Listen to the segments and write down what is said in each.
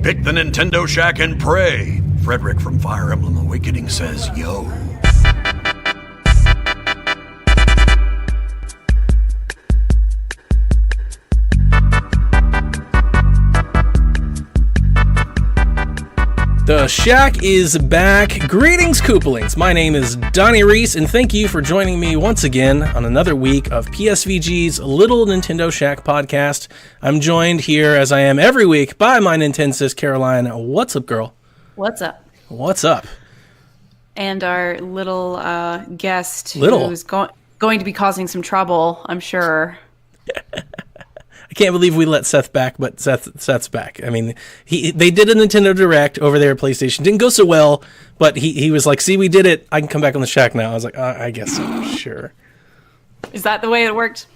Pick the Nintendo Shack and pray. Frederick from Fire Emblem Awakening says, yo. The Shack is back. Greetings, Koopalings. My name is Donnie Reese, and thank you for joining me once again on another week of PSVG's Little Nintendo Shack podcast. I'm joined here, as I am every week, by my Nintendo sis, Caroline. What's up, girl? What's up? What's up? And our little guest who's going to be causing some trouble, I'm sure. I can't believe we let Seth back, but Seth's back. I mean, they did a Nintendo Direct over there at PlayStation. Didn't go so well, but he was like, see, we did it. I can come back on the Shack now. I was like, I guess so, sure. Is that the way it worked?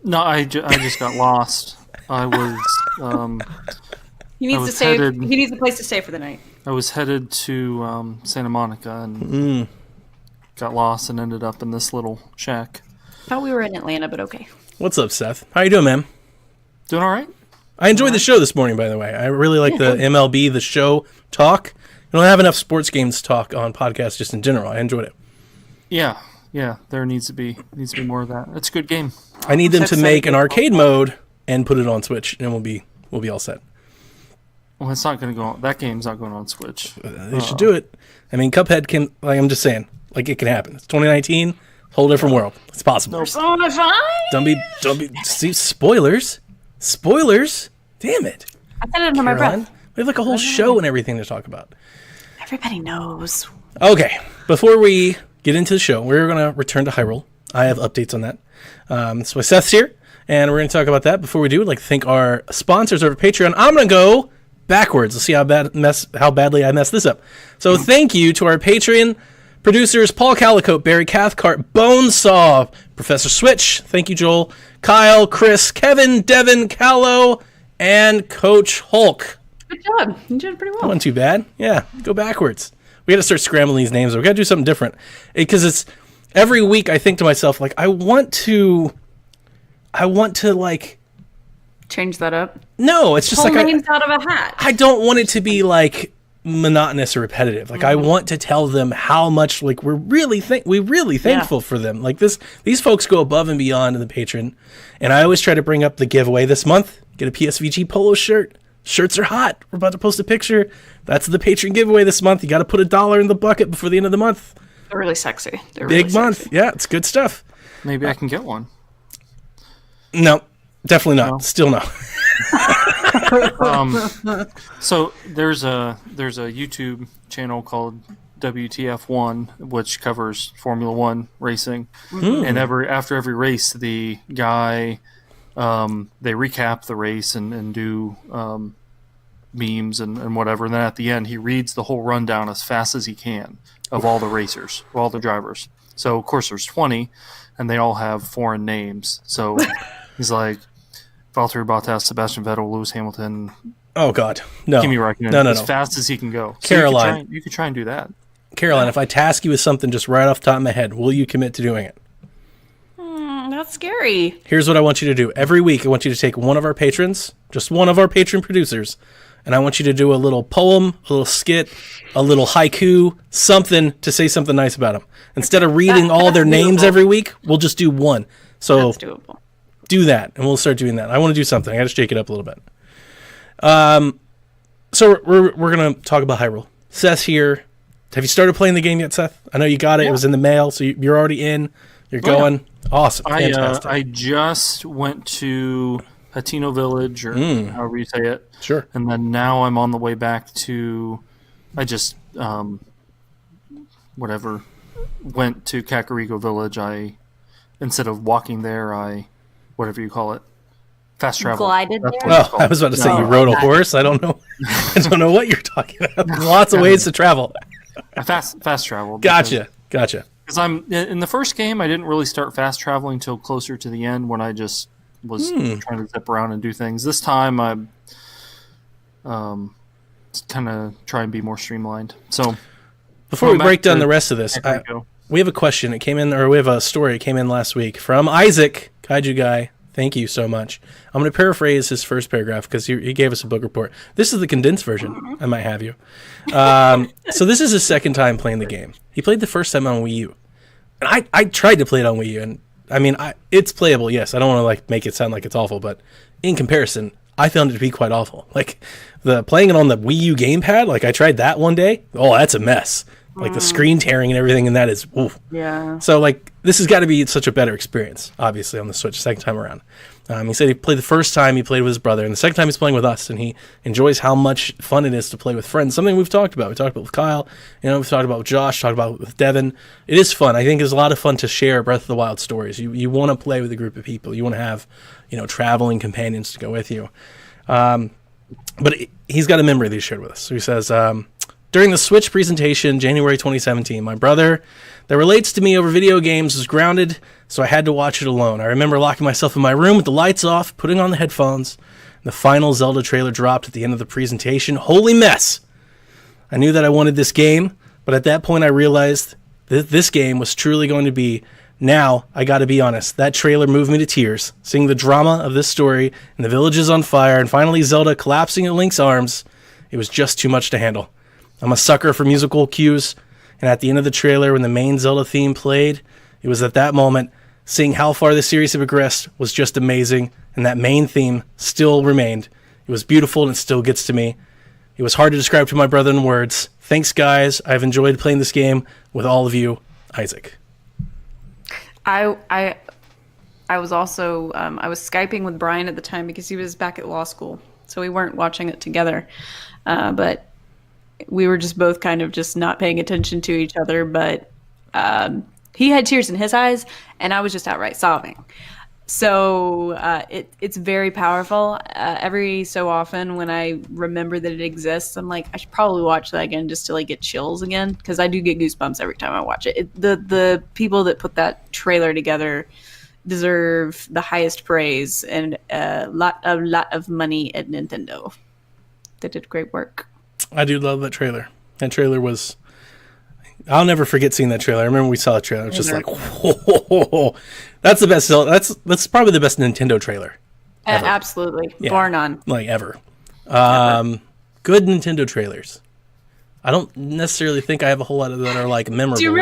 No, I just got lost. I was... He needs a place to stay for the night. I was headed to Santa Monica and got lost and ended up in this little shack. Thought we were in Atlanta, but okay. What's up, Seth? How you doing, man? Doing all right. I enjoyed the show this morning, by the way. I really like the MLB, the show talk. You don't have enough sports games talk on podcasts just in general. I enjoyed it. Yeah. There needs to be more of that. It's a good game. I need them to make an arcade mode and put it on Switch, and we'll be all set. Well, it's not going to go on. That game's not going on Switch. They should do it. I mean, Cuphead can. Like, I'm just saying, like, it can happen. It's 2019. Whole different world. It's possible. Don't be. See, spoilers. Damn it. I said it under my breath. We have like a whole show and everything to talk about. Everybody knows. Okay, before we get into the show, we're going to return to Hyrule. I have updates on that. So Seth's here, and we're going to talk about that. Before we do, I'd like to thank our sponsors over Patreon. I'm going to go backwards. Let's see how badly I messed this up. So thank you to our Patreon producers: Paul Calicote, Barry Cathcart, Bonesaw, Professor Switch, thank you, Joel, Kyle, Chris, Kevin, Devin, Callow, and Coach Hulk. Good job. You did pretty well. That wasn't too bad. Yeah, go backwards. We got to start scrambling these names. We got to do something different. Because it's every week I think to myself, like, I want to like... Change that up? No, it's just pull like... names out of a hat. I don't want it to be, like, monotonous or repetitive. Like, I want to tell them how much, like, we're really thankful for them. Like, these folks go above and beyond in the Patreon, and I always try to bring up the giveaway this month. Get a PSVG polo shirt. Shirts are hot. We're about to post a picture. That's the Patreon giveaway this month. You got to put $1 in the bucket before the end of the month. They're really sexy. Big month. Yeah, it's good stuff. Maybe I can get one. No, definitely not. No. Still no. So there's a YouTube channel called WTF1, which covers Formula One racing, and after every race, the guy they recap the race and do memes and whatever, and then at the end he reads the whole rundown as fast as he can of all the racers, all the drivers. So of course there's 20, and they all have foreign names. So he's like, Valtteri Bottas, Sebastian Vettel, Lewis Hamilton. Oh God, no! Kimi Räikkönen, no. As fast as he can go. So Caroline, you could try and do that. Caroline, if I task you with something just right off the top of my head, will you commit to doing it? That's scary. Here's what I want you to do. Every week, I want you to take one of our patrons, just one of our patron producers, and I want you to do a little poem, a little skit, a little haiku, something to say something nice about them. Instead of reading all their names every week, we'll just do one. So that's doable. Do that, and we'll start doing that. I want to do something. I got to shake it up a little bit. So we're going to talk about Hyrule. Seth's here. Have you started playing the game yet, Seth? I know you got it. Yeah. It was in the mail, so you're already in. You're going. Yeah. Awesome. Fantastic. I just went to Hateno Village, or however you say it. Sure. And then now I'm on the way back to... I just, went to Kakariko Village. Instead of walking there, whatever you call it, fast travel. Glided there? Oh, I was about to say you rode a horse. I don't know. I don't know what you're talking about. There's lots of ways to travel. Fast travel. Gotcha. Because I'm in the first game, I didn't really start fast traveling until closer to the end when I just was trying to zip around and do things. This time, I'm kind of try and be more streamlined. So before we break down the rest of this, we have a question. It came in, or we have a story. It came in last week from Isaac, Kaiju Guy. Thank you so much. I'm going to paraphrase his first paragraph because he gave us a book report. This is the condensed version. I might have you. So this is his second time playing the game. He played the first time on Wii U. And I tried to play it on Wii U. And I mean, it's playable, yes. I don't want to like make it sound like it's awful, but in comparison, I found it to be quite awful. Like the playing it on the Wii U gamepad, like I tried that one day. Oh, that's a mess. Like the screen tearing and everything, and that is oof. Yeah. So like this has got to be such a better experience, obviously, on the Switch second time around. He said he played the first time he played with his brother, and the second time he's playing with us, and he enjoys how much fun it is to play with friends. Something we've talked about. We talked about with Kyle, we've talked about with Josh, talked about with Devin. It is fun. I think it's a lot of fun to share Breath of the Wild stories. You want to play with a group of people. You want to have, traveling companions to go with you. But he's got a memory that he shared with us. So he says, during the Switch presentation, January 2017, my brother that relates to me over video games was grounded, so I had to watch it alone. I remember locking myself in my room with the lights off, putting on the headphones. The final Zelda trailer dropped at the end of the presentation. Holy mess! I knew that I wanted this game, but at that point I realized that this game was truly going to be. Now, I gotta be honest, that trailer moved me to tears. Seeing the drama of this story, and the village is on fire, and finally Zelda collapsing in Link's arms, it was just too much to handle. I'm a sucker for musical cues, and at the end of the trailer, when the main Zelda theme played, it was at that moment, seeing how far the series had progressed was just amazing, and that main theme still remained. It was beautiful, and it still gets to me. It was hard to describe to my brother in words. Thanks, guys. I've enjoyed playing this game with all of you. Isaac. I was also I was Skyping with Brian at the time because he was back at law school, so we weren't watching it together. But we were just both kind of just not paying attention to each other. But he had tears in his eyes, and I was just outright sobbing. So it's very powerful. Every so often when I remember that it exists, I'm like, I should probably watch that again just to like get chills again, because I do get goosebumps every time I watch it. The people that put that trailer together deserve the highest praise and a lot of money at Nintendo. They did great work. I do love that trailer. That trailer was... I'll never forget seeing that trailer. I remember we saw the trailer. It was just like, whoa. That's the best. That's probably the best Nintendo trailer. Absolutely. Yeah. Bar none. Like ever. Good Nintendo trailers. I don't necessarily think I have a whole lot of that are like memorable. Do you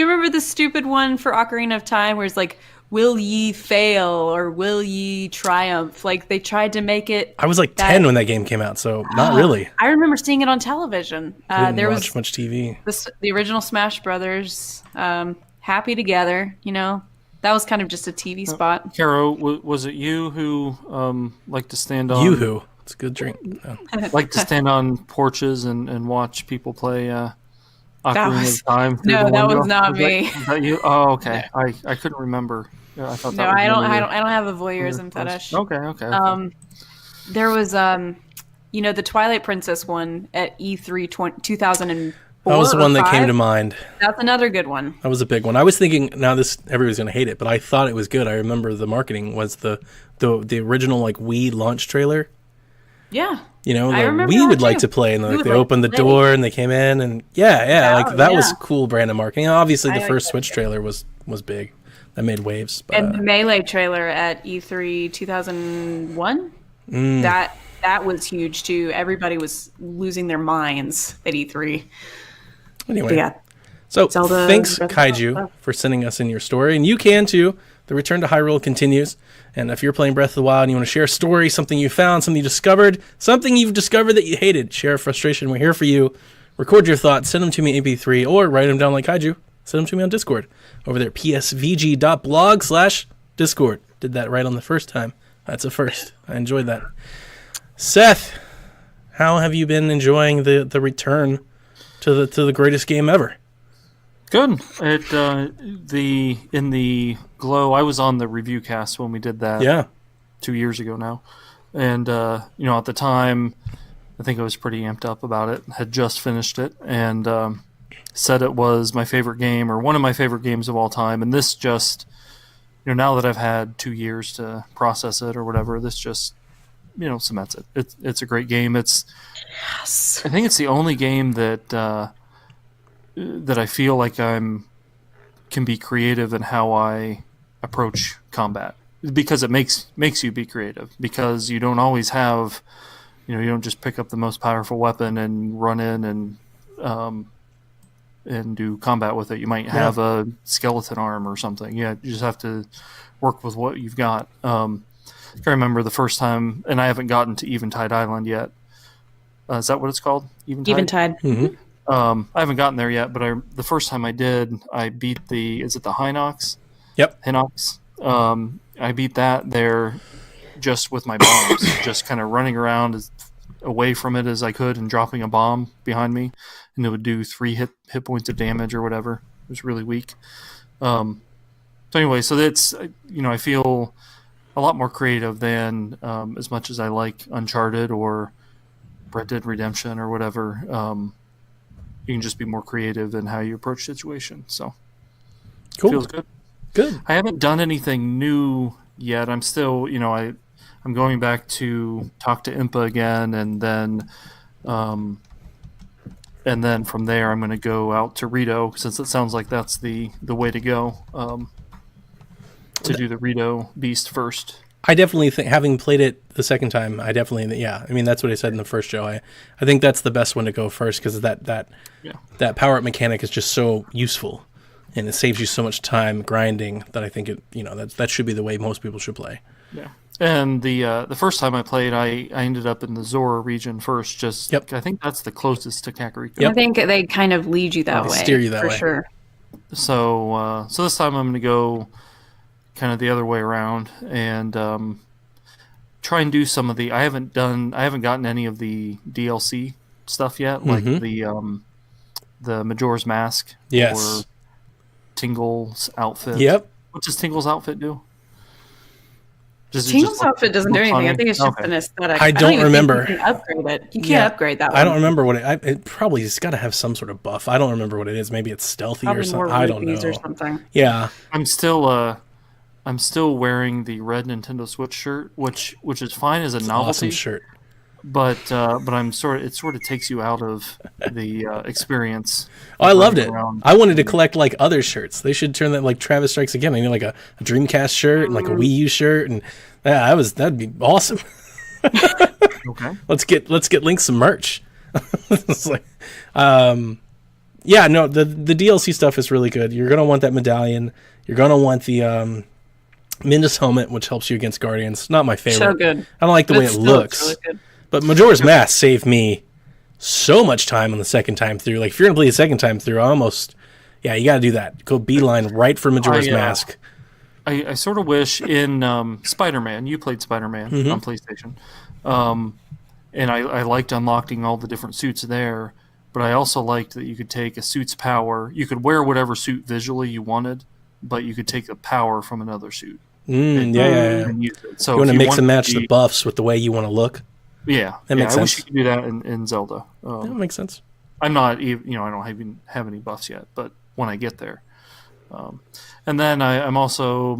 remember the stupid one for Ocarina of Time where it's like, will ye fail or will ye triumph? Like they tried to make it. I was like 10 when that game came out, so not really. I remember seeing it on television. There was much TV. The original Smash Brothers, Happy Together. That was kind of just a TV spot. Caro, was it you who liked to stand on? Yoo-hoo. It's a good drink. No. Like to stand on porches and watch people play Ocarina of Time. No, that was not me. Was that you? Oh, okay. No. I couldn't remember. I thought that was I don't have a voyeurism fetish. Okay. There was the Twilight Princess one at E3 2004. That was the one that came to mind. That's another good one. That was a big one. I was thinking everybody's going to hate it, but I thought it was good. I remember the marketing was the original like Wii launch trailer. Yeah. We would like to play, and they opened the door and they came in, and that was cool brand of marketing. Obviously, the first Switch trailer was big. That made waves. But, and the Melee trailer at E3 2001, that was huge too. Everybody was losing their minds at E3. Anyway, so Zelda, thanks Kaiju for sending us in your story, and you can too. The Return to Hyrule continues, and if you're playing Breath of the Wild and you want to share a story, something you found, something you discovered, something you've discovered that you hated, share a frustration. We're here for you. Record your thoughts, send them to me MP3, or write them down like Kaiju. Send them to me on Discord over there, psvg.blog/Discord. Did that right on the first time. That's a first. I enjoyed that. Seth, how have you been enjoying the return to the greatest game ever? Good. In the glow, I was on the review cast when we did that. Yeah. 2 years ago now, and at the time, I think I was pretty amped up about it. Had just finished it and said it was my favorite game or one of my favorite games of all time. And this just, now that I've had 2 years to process it or whatever, this just cements it. It's a great game. Yes. I think it's the only game that I feel like can be creative in how I approach combat. because it makes you be creative, because you don't always have, you don't just pick up the most powerful weapon and run in and do combat with it. You might have a skeleton arm or something. Yeah, you just have to work with what you've got. I remember the first time, and I haven't gotten to Eventide Island yet. Is that what it's called? Eventide. Mm-hmm. I haven't gotten there yet, but the first time I did, I beat is it the Hinox? Yep. Hinox. I beat that there just with my bombs, just kind of running around as away from it as I could and dropping a bomb behind me, and it would do 3 hit points of damage or whatever. It was really weak. So anyway, so that's, I feel a lot more creative than as much as I like Uncharted or Red Dead Redemption or whatever. You can just be more creative in how you approach situations. So Cool. feels good. Good. I haven't done anything new yet. I'm still, I'm going back to talk to Impa again, and then from there I'm going to go out to Rito, since it sounds like that's the way to go, to do the Rito Beast first. I definitely think, having played it the second time, I mean, that's what I said in the first show. I think that's the best one to go first, because that power-up mechanic is just so useful. And it saves you so much time grinding that I think that should be the way most people should play. Yeah. And the first time I played, I ended up in the Zora region first. I think that's the closest to Kakariko. I think they kind of lead you that way. Steer you that way. For sure. So this time I'm going to go kind of the other way around and try and do some of the. I haven't gotten any of the DLC stuff yet, like the Majora's Mask. Yes. Or Tingle's outfit. Yep. What does Tingle's outfit do? Tingle's outfit doesn't do anything. funny? I think it's just Okay. an aesthetic. I don't even remember. think you can upgrade it. You can't upgrade that one. I don't remember what it probably has got to have some sort of buff. I don't remember what it is. Maybe it's stealthy Probably or something. more I don't rupees know. or something. Yeah. I'm still wearing the red Nintendo Switch shirt, which is fine as a novelty. Awesome shirt. But it sort of takes you out of the experience. Oh, I loved it. Around. I wanted to collect like other shirts. They should turn that like Travis Strikes Again. I need like a Dreamcast shirt and like a Wii U shirt, and that'd be awesome. Okay. Let's get Link some merch. It's like, the DLC stuff is really good. You're gonna want that medallion. You're gonna want the Midas helmet, which helps you against Guardians. Not my favorite. So good. I don't like the way it looks. Really good. But Majora's Mask saved me so much time on the second time through. Like, if you're going to play the second time through, you got to do that. Go beeline right for Majora's Mask. I sort of wish in Spider-Man, you played Spider-Man on PlayStation, and I liked unlocking all the different suits there, but I also liked that you could take a suit's power. You could wear whatever suit visually you wanted, but you could take the power from another suit. And use it. So you want to mix and match the the buffs with the way you want to look. Yeah, that makes I sense. wish you could do that in Zelda. That makes sense. I'm not even, I don't even have any buffs yet, but when I get there, and then I'm also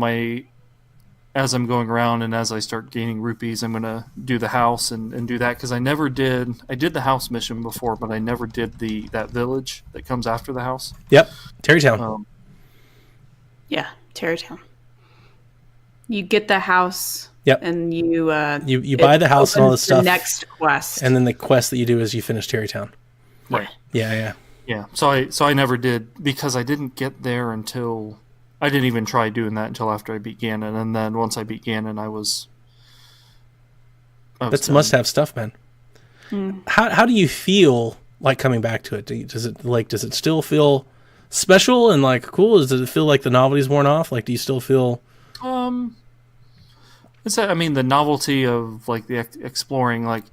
as I'm going around and as I start gaining rupees, I'm gonna do the house and do that, because I did the house mission before, but I never did that village that comes after the house. Yep, Terrytown. Yeah, Terrytown. You get the house. Yep. And you buy the house and all this stuff. The next quest. And then the quest that you do is you finish Terrytown. Right. Yeah. Yeah. So I never did, because I didn't get there until I didn't even try doing that until after I beat Ganon, and then once I beat Ganon, I was that's must-have stuff, man. How do you feel like coming back to it? Does it still feel special and like cool? Does it feel like the novelty's worn off? Like, do you still feel? The novelty of like the exploring. Like,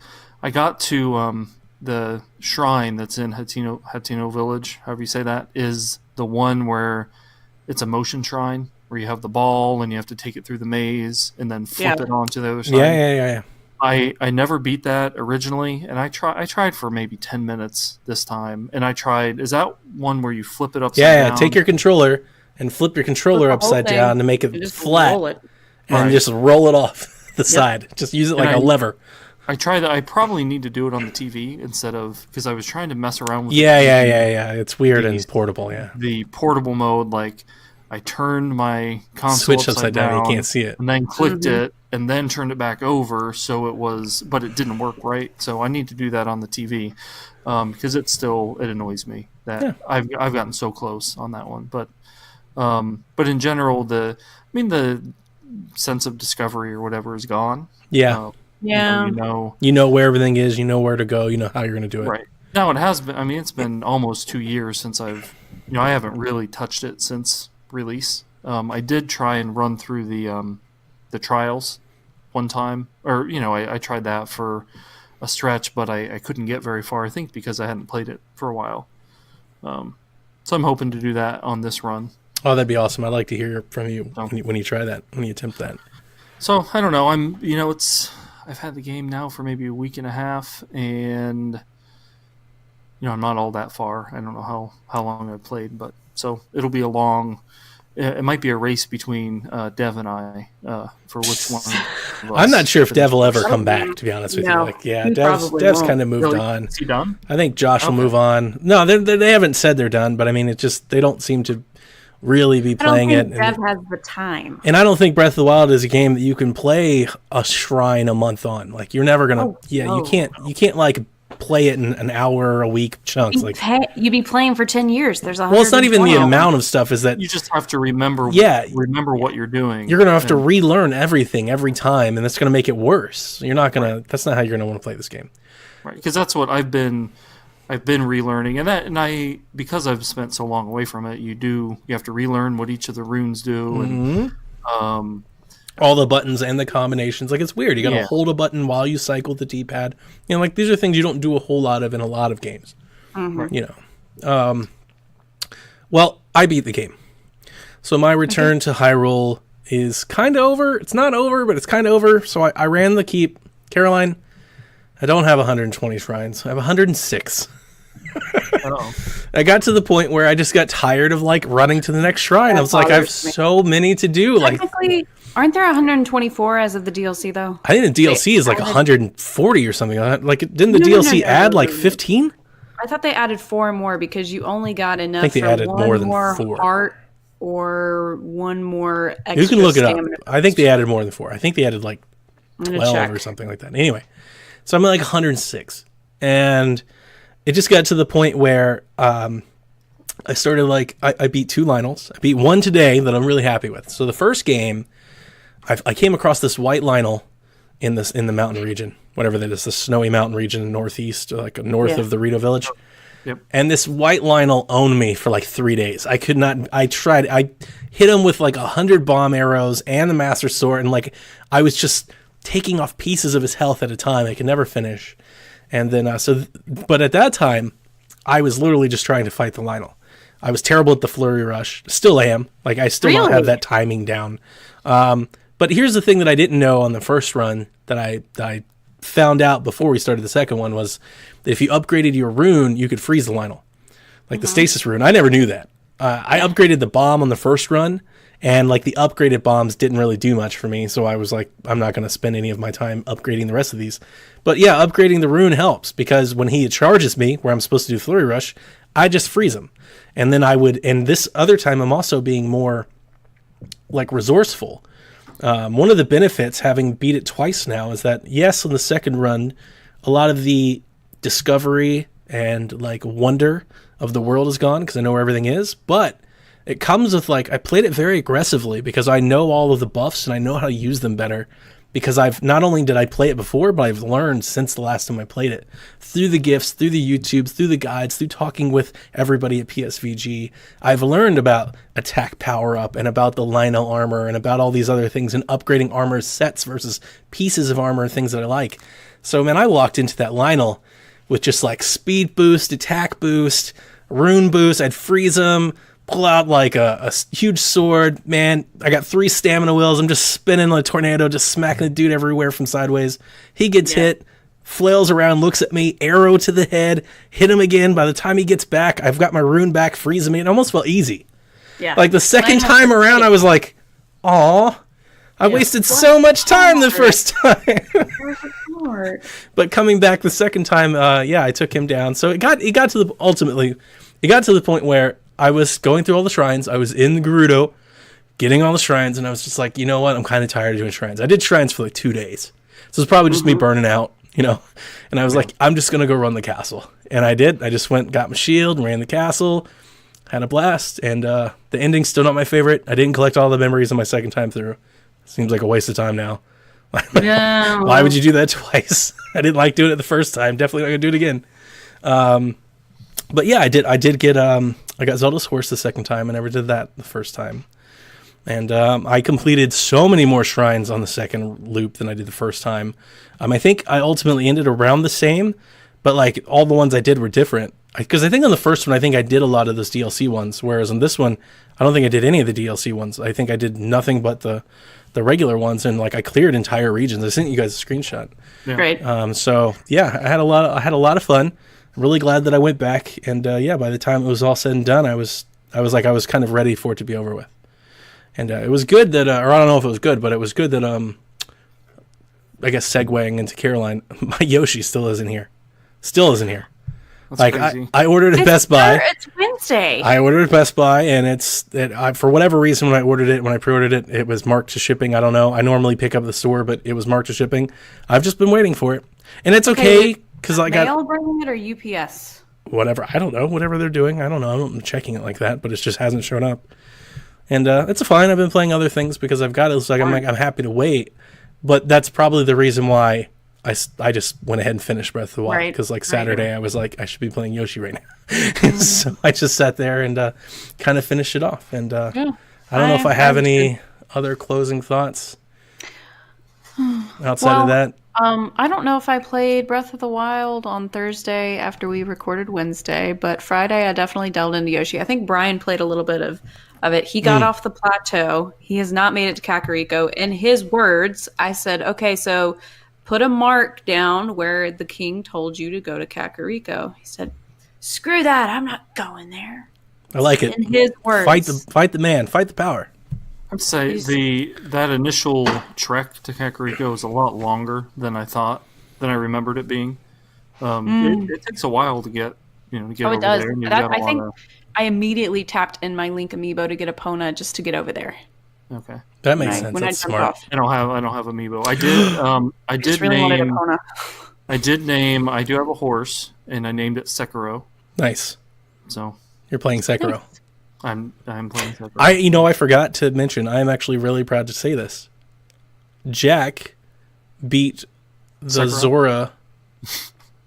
I got to the shrine that's in Hateno Village, however you say that, is the one where it's a motion shrine where you have the ball and you have to take it through the maze and then flip it onto the other side. Yeah. I never beat that originally, and I tried for maybe 10 minutes this time, and I tried. Is that one where you flip it upside down? Yeah. Take your controller and flip your controller upside down to make it flat, and just roll it off the side. Just use it like a lever. I tried that. I probably need to do it on the TV instead of, because I was trying to mess around with. Yeah. It's weird and portable. Yeah. The portable mode, like I turned my console Switch upside down, you can't see it. and then clicked it, and then turned it back over, so it was, but it didn't work right. So I need to do that on the TV, because it annoys me that I've gotten so close on that one. But in general, the sense of discovery or whatever is gone. Yeah. You know where everything is, you know where to go, you know how you're going to do it. Right. Now it has been, it's been almost 2 years since I haven't really touched it since release. I did try and run through the trials one time, or I tried that for a stretch, but I couldn't get very far, I think because I hadn't played it for a while. So I'm hoping to do that on this run. Oh, that'd be awesome. I'd like to hear from you when you try that, when you attempt that. So I don't know. I've had the game now for maybe a week and a half, and I'm not all that far. I don't know how long I've played, but so it'll be it might be a race between Dev and I for which one. I'm not sure if Dev will ever come back, to be honest with you. Dev's kind of moved really? on. Is he done? I think Josh will move on. No, they haven't said they're done, but it just they don't seem to really be playing it. Dev has the time. And I don't think Breath of the Wild is a game that you can play a shrine a month on. Like you're never gonna. You can't like play it in an hour a week chunks. You'd be playing for 10 years. There's it's not even the amount of stuff. Is that you just have to remember? Remember what you're doing. You're gonna have to relearn everything every time, and that's gonna make it worse. You're not gonna. Right. That's not how you're gonna want to play this game. Right, because that's what I've been relearning, and I because I've spent so long away from it, you have to relearn what each of the runes do, and all the buttons and the combinations. Like it's weird. You gotta hold a button while you cycle the D-pad. These are things you don't do a whole lot of in a lot of games. Well, I beat the game, so my return to Hyrule is kind of over. It's not over, but it's kind of over. So I ran the keep. Caroline, I don't have 120 shrines. I have 106. I got to the point where I just got tired of running to the next shrine. I was like, I have so many to do. Technically, aren't there 124 as of the DLC though? I think the DLC is 140 or something. Didn't the DLC add 15? I thought they added 4 more because you only got enough. I think they added more than 4. Heart or one more extra. You can look it up. I think they added more than 4. I think they added 12 or something like that. Anyway, so I'm at 106, and it just got to the point where I started I beat 2 Lionels. I beat one today that I'm really happy with. So the first game, I came across this white Lionel in the mountain region, whatever that is, the snowy mountain region northeast, north of the Rito village. Yep. And this white Lionel owned me for 3 days. I could not. I hit him with 100 bomb arrows and the Master Sword, and I was just taking off pieces of his health at a time. I could never finish. And then, but at that time, I was literally just trying to fight the Lionel. I was terrible at the Flurry Rush. Still am. I still don't have that timing down. But here's the thing that I didn't know on the first run that I found out before we started the second one was that if you upgraded your rune, you could freeze the Lionel. The stasis rune. I never knew that. I upgraded the bomb on the first run, and the upgraded bombs didn't really do much for me, so I was I'm not going to spend any of my time upgrading the rest of these. But yeah, upgrading the rune helps, because when he charges me, where I'm supposed to do Flurry Rush, I just freeze him. And then and this other time I'm also being more resourceful. One of the benefits, having beat it twice now, is that yes, on the second run, a lot of the discovery and wonder of the world is gone, because I know where everything is, but it comes with I played it very aggressively because I know all of the buffs and I know how to use them better, because I've not only did I play it before, but I've learned since the last time I played it through the gifts, through the YouTubes, through the guides, through talking with everybody at PSVG. I've learned about attack power up and about the Lionel armor and about all these other things and upgrading armor sets versus pieces of armor, things that I like. So man, I walked into that Lionel with just speed boost, attack boost, rune boost. I'd freeze him, pull out a huge sword. Man, I got 3 stamina wheels. I'm just spinning like a tornado, just smacking the dude everywhere from sideways. He gets hit, flails around, looks at me, arrow to the head, hit him again. By the time he gets back, I've got my rune back, freezing me. It almost felt easy. Yeah. The second time around, I was like, aw, I wasted so much time the first time. But coming back the second time, I took him down. So it got to the point where I was going through all the shrines. I was in the Gerudo. getting all the shrines, and I was just like, you know what? I'm kind of tired of doing shrines. I did shrines for like 2 days. So it's probably just me burning out, you know? And I was like, I'm just going to go run the castle. And I did. I just went, got my shield, and ran the castle, had a blast. And the ending's still not my favorite. I didn't collect all the memories on my second time through. Seems like a waste of time now. Yeah. Why would you do that twice? I didn't like doing it the first time. Definitely not going to do it again. But yeah, I did get, I got Zelda's Horse the second time. I never did that the first time. And I completed so many more shrines on the second loop than I did the first time. I think I ultimately ended around the same, but like all the ones I did were different. Because I think on the first one, I think I did a lot of those DLC ones, whereas on this one, I don't think I did any of the DLC ones. I think I did nothing but the regular ones, and like I cleared entire regions. I sent you guys a screenshot. Yeah. Great. So yeah, I had a lot of fun. I'm really glad that I went back, and yeah, by the time it was all said and done, I was kind of ready for it to be over with. And it was good that, or I don't know if it was good, but it was good that, I guess segueing into Caroline, my Yoshi still isn't here. That's Like crazy. I ordered it at Best Buy. It's Wednesday. I ordered it at Best Buy, and for whatever reason, when I pre-ordered it, it was marked to shipping. I don't know. I normally pick up at the store, but it was marked to shipping. I've just been waiting for it, and it's okay because I got mail bringing it or UPS. whatever. I don't know. Whatever they're doing, I don't know. I'm checking it like that, but it just hasn't shown up. And it's fine. I've been playing other things because I've got it. So I'm happy to wait. But that's probably the reason why I just went ahead and finished Breath of the Wild. Because Saturday I was like, I should be playing Yoshi right now. So I just sat there and kind of finished it off. And I don't know if I have any other closing thoughts outside of that. I don't know if I played Breath of the Wild on Thursday after we recorded Wednesday, but Friday I definitely delved into Yoshi. I think Brian played a little bit of it. He got off the plateau. He has not made it to Kakariko. In his words, I said, okay, so put a mark down where the king told you to go to Kakariko. He said, screw that. I'm not going there. I like it. In his words. Fight the man. Fight the power. I'd say that initial trek to Kakariko is a lot longer than I remembered it being. It takes a while to get over does. there. And I think I immediately tapped in my Link amiibo to get Epona just to get over there. Okay, that makes sense. That's smart. I don't have amiibo. I do have a horse, and I named it Sekiro. Nice. So you're playing Sekiro. I'm playing Sekiro. I forgot to mention, I am actually really proud to say this. Jack beat the Sekiro? Zora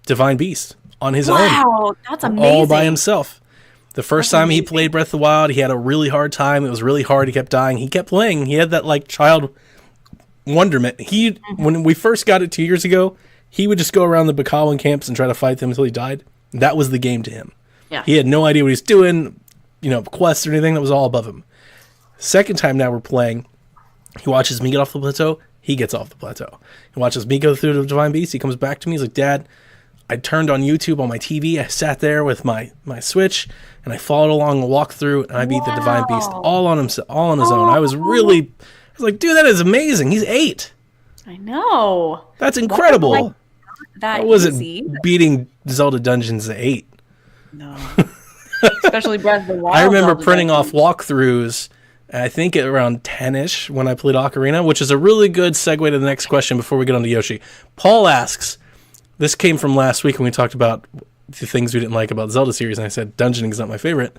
Divine Beast on his own. Wow, that's amazing. All by himself. The first time he played Breath of the Wild, he had a really hard time. It was really hard. He kept dying. He kept playing. He had that child wonderment. When we first got it 2 years ago, he would just go around the Bakawan camps and try to fight them until he died. That was the game to him. Yeah. He had no idea what he was doing, quests or anything. That was all above him. Second time now we're playing, he watches me get off the plateau. He gets off the plateau. He watches me go through the Divine Beast. He comes back to me. He's like, Dad, I turned on YouTube on my TV. I sat there with my Switch, and I followed along a walkthrough, and I beat the Divine Beast all on his own. I was like, dude, that is amazing. He's 8. I know. That's incredible. That I wasn't easy. beating Zelda Dungeons at 8. No. Especially Breath of the Wild. I remember printing off walkthroughs, I think at around 10-ish when I played Ocarina, which is a really good segue to the next question before we get on to Yoshi. Paul asks, this came from last week when we talked about the things we didn't like about the Zelda series, and I said dungeoning is not my favorite.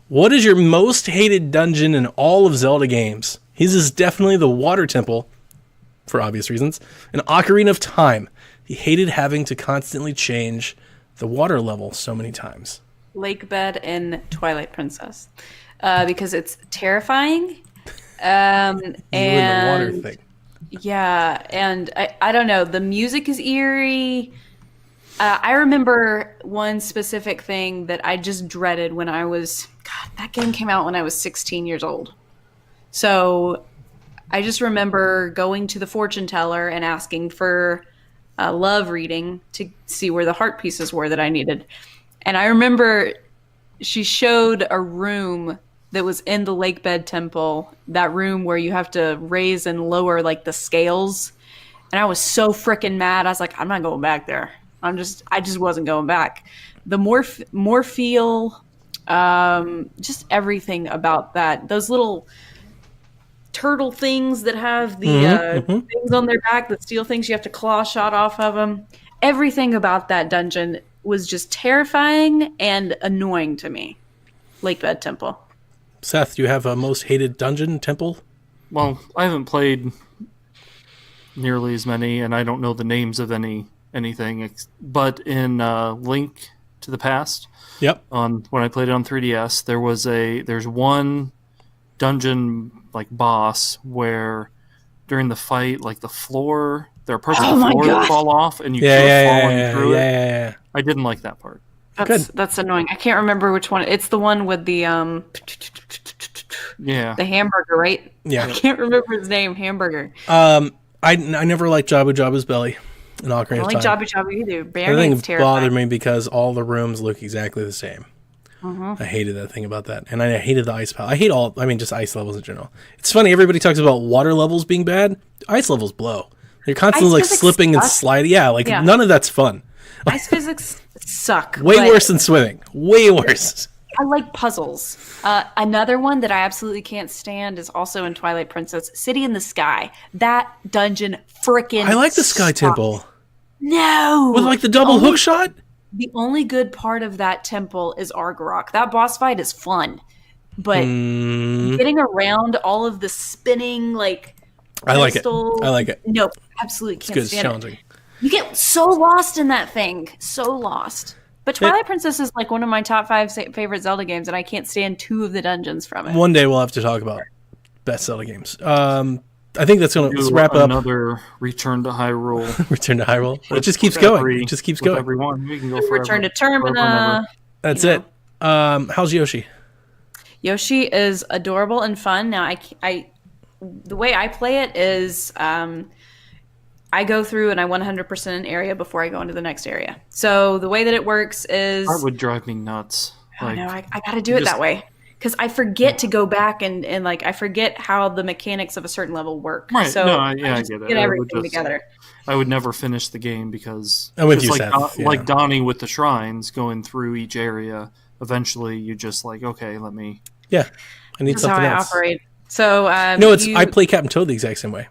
What is your most hated dungeon in all of Zelda games? His is definitely the Water Temple, for obvious reasons, and Ocarina of Time. He hated having to constantly change the water level so many times. Lake Bed in Twilight Princess. Because it's terrifying. And the water thing. Yeah, and I don't know. The music is eerie. I remember one specific thing that I just dreaded when I was... God, that game came out when I was 16 years old. So I just remember going to the fortune teller and asking for a love reading to see where the heart pieces were that I needed. And I remember she showed a room that was in the Lake Bed Temple, that room where you have to raise and lower the scales. And I was so freaking mad. I was like, I'm not going back there. I just wasn't going back. The more feel, just everything about that. Those little turtle things that have the things on their back that steal things. You have to claw shot off of them. Everything about that dungeon was just terrifying and annoying to me. Lakebed Temple. Seth, do you have a most hated dungeon temple? Well, I haven't played nearly as many, and I don't know the names of anything. But in Link to the Past, when I played it on 3DS, there's one dungeon like boss where during the fight, like the floor, there are parts of the floor that fall off, and you keep falling through it. Yeah. I didn't like that part. That's annoying. I can't remember which one. It's the one with the the hamburger, right? Yeah. I can't remember his name. Hamburger. I never liked Jabu Jabu's belly. In all I don't like Jabu Jabu either. Everything bothered me because all the rooms look exactly the same. I hated that thing about that. And I hated the ice palace. I hate just ice levels in general. It's funny, everybody talks about water levels being bad. Ice levels blow. You're constantly like slipping and sliding. Yeah, none of that's fun. Ice physics suck. Way worse than swimming. Way worse. I like puzzles. Another one that I absolutely can't stand is also in Twilight Princess, City in the Sky. That dungeon frickin' I like the Sky Temple. No! With like the double hook shot? The only good part of that temple is Argarok. That boss fight is fun. But getting around all of the spinning, I like it. I like it. No, absolutely can't it's stand challenging. it. You get so lost in that thing. So lost. But Twilight Princess is like one of my top 5 favorite Zelda games, and I can't stand 2 of the dungeons from it. One day we'll have to talk about best Zelda games. I think that's going to wrap up. Another Return to Hyrule. Return to Hyrule. It just keeps going. It just keeps going. Everyone, we can go Return to Termina. That's it. How's Yoshi? Yoshi is adorable and fun. Now, the way I play it is I go through and I 100% an area before I go into the next area. So the way that it works is... That would drive me nuts. I got to do it that way. Because I forget to go back and I forget how the mechanics of a certain level work. Right. So I get it. Get everything together. I would never finish the game because I'm with you, Seth. Like Donnie with the shrines, going through each area, eventually you just okay, let me... Yeah, I need That's something how I else. operate. So I play Captain Toad the exact same way.